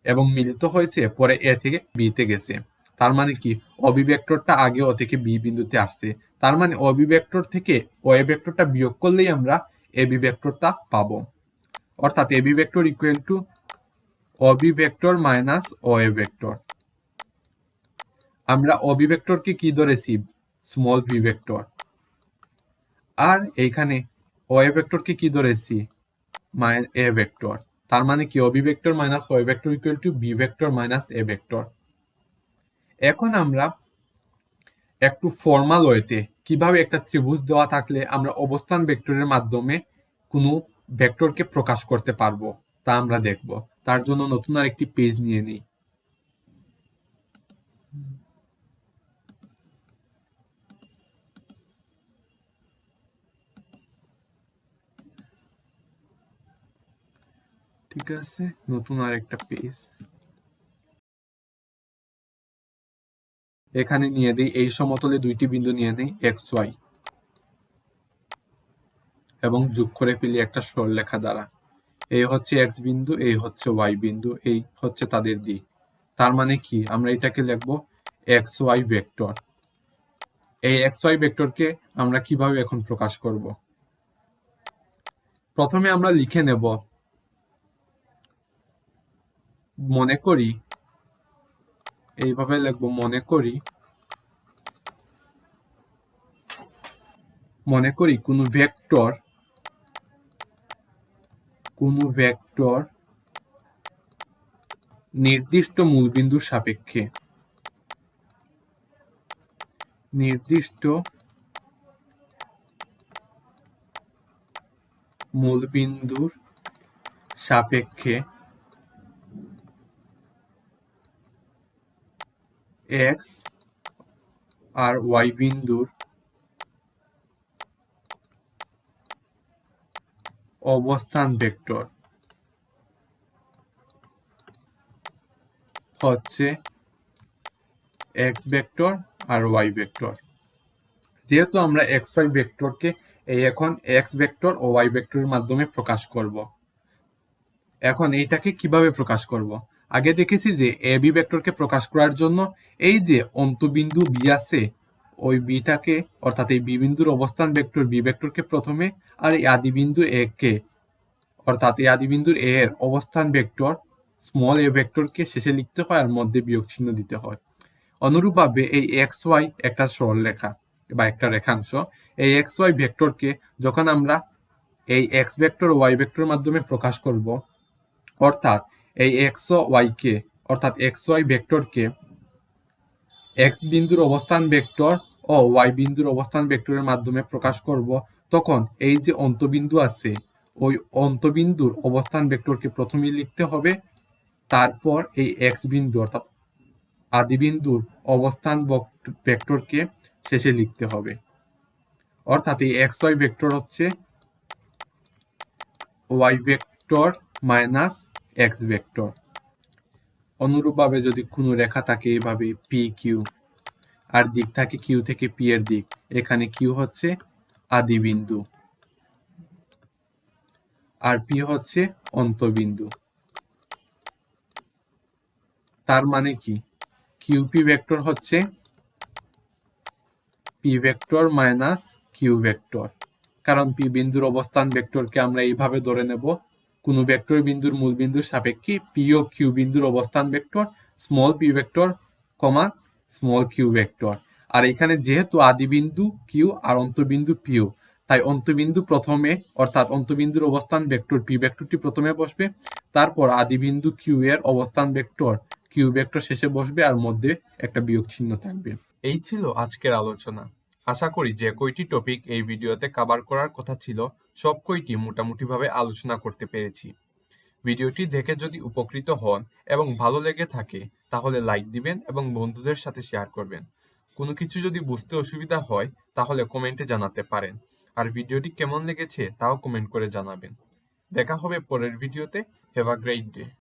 এবং মিলিত হয়েছে, পরে এ থেকে বি তে গেছে। তার মানে কি বি ভেক্টরটা আগে থেকে বি বিন্দুতে আসছে, তার মানে বি ভেক্টর থেকে এ ভেক্টরটা বিয়োগ করলেই আমরা এ বি ভেক্টরটা পাবো। অর্থাৎ A B vector equal to B vector minus A vector. আমরা বি ভেক্টরকে কি ধরেছি? Small V vector. আর এইখানে এ ভেক্টরকে কি ধরেছি? A vector. তার মানে কি B vector minus A vector equal to B vector minus A vector. এখন আমরা একটু ফর্মাল ওয়েতে কিভাবে একটা ত্রিভুজ দেওয়া থাকলে আমরা অবস্থান ভেক্টরের মাধ্যমে কোনো ভেক্টরকে প্রকাশ করতে পারবো তা আমরা দেখব। তার জন্য নতুন আরেকটি পেজ নিয়ে নিই। ঠিক আছে, নতুন আরেকটা পেজ এখানে নিয়ে দিই। এই সমতলে দুইটি বিন্দু নিয়ে নেই এক্স ওয়াই এবং যোগ করে ফেলি একটা সরলরেখা দ্বারা। এই হচ্ছে এক্স বিন্দু, এই হচ্ছে ওয়াই বিন্দু, এই হচ্ছে তাদের দিক। তার মানে কি, আমরা এটাকে লিখব এক্স ওয়াই ভেক্টর। এই এক্স ওয়াই ভেক্টরকে আমরা কিভাবে এখন প্রকাশ করব? প্রথমে আমরা লিখে নেব, মনে করি এইভাবে লিখব, মনে করি কোন ভেক্টর নির্দিষ্ট মূলবিন্দুর সাপেক্ষে এক্স আর ওয়াই বিন্দুর অবস্থান ভেক্টর হচ্ছে এক্স ভেক্টর আর ওয়াই ভেক্টর। যেহেতু আমরা এক্স ওয়াই ভেক্টরকে এখন এক্স ভেক্টর ও ওয়াই ভেক্টরের মাধ্যমে প্রকাশ করব, এখন এইটাকে কিভাবে প্রকাশ করব? আগে দেখেছি যে এ বি ভেক্টরকে প্রকাশ করার জন্য এই যে অন্তবিন্দু বি আছে, ওই বিটাকে অর্থাৎ এই বি বিন্দুর অবস্থান ভেক্টর বি ভেক্টরকে প্রথমে, আর এই আদি বিন্দু এ কে অর্থাৎ এই আদি বিন্দুর এ এর অবস্থান ভেক্টর স্মল এ ভেক্টরকে শেষে লিখতে হয় আর মধ্যে বিয়োগ চিহ্ন দিতে হয়। অনুরূপভাবে এই এক্স ওয়াই একটা সরলরেখা বা একটা রেখাংশ, এই এক্স ওয়াই ভেক্টরকে যখন আমরা এই এক্স ভেক্টর ওয়াই ভেক্টরের মাধ্যমে প্রকাশ করব, অর্থাৎ এই এক্স ওয়াই ভেক্টরকে এক্স বিন্দুর অবস্থান ভেক্টর ও ওয়াই বিন্দুর অবস্থান ভেক্টরের মাধ্যমে প্রকাশ করব, তখন এই যে অন্তবিন্দু আছে, ওই অন্তবিন্দুর অবস্থান ভেক্টরকে প্রথমেই লিখতে হবে, তারপর এই এক্স বিন্দু অর্থাৎ আদি বিন্দুর অবস্থান ভেক্টরকে শেষে লিখতে হবে। অর্থাৎ এই এক্স ওয়াই ভেক্টর হচ্ছে Y vector minus X vector. অনুরূপভাবে যদি কোনো রেখা থাকে এইভাবে পি কিউ, আর দিক থাকে কিউ থেকে পি এর দিক, এখানে কিউ হচ্ছে আদি বিন্দু আর পি হচ্ছে অন্তবিন্দু। তার মানে কি, কিউপি ভেক্টর হচ্ছে P vector minus Q vector, কারণ পি বিন্দুর অবস্থান ভেক্টরকে আমরা এইভাবে ধরে নেব, কোনো ভেক্টর বিন্দুর মূল বিন্দুর সাপেক্ষে পি ও কিউ বিন্দুর অবস্থান ভেক্টর স্মল পি ভেক্টর কমা স্মল কিউ ভেক্টর। আর এখানে যেহেতু আদি বিন্দু কিউ আর অন্তবিন্দু পিও, তাই অন্তবিন্দু প্রথমে অর্থাৎ অন্তবিন্দুর অবস্থান ভেক্টর পি ভেক্টরটি প্রথমে বসবে, তারপর আদি বিন্দু কিউ এর অবস্থান ভেক্টর কিউ ভেক্টর শেষে বসবে আর মধ্যে একটা বিয়োগ চিহ্ন থাকবে। এই ছিল আজকের আলোচনা। আশা করি যে কয়টি টপিক এই ভিডিওতে কভার করার কথা ছিল সব কয়টি মোটামুটিভাবে আলোচনা করতে পেরেছি। ভিডিওটি দেখে যদি উপকৃত হন এবং ভালো লেগে থাকে তাহলে লাইক দিবেন এবং বন্ধুদের সাথে শেয়ার করবেন। কোনো কিছু যদি বুঝতে অসুবিধা হয় তাহলে কমেন্টে জানাতে পারেন, আর ভিডিওটি কেমন লেগেছে তাও কমেন্ট করে জানাবেন। দেখা হবে পরের ভিডিওতে। Have a great day.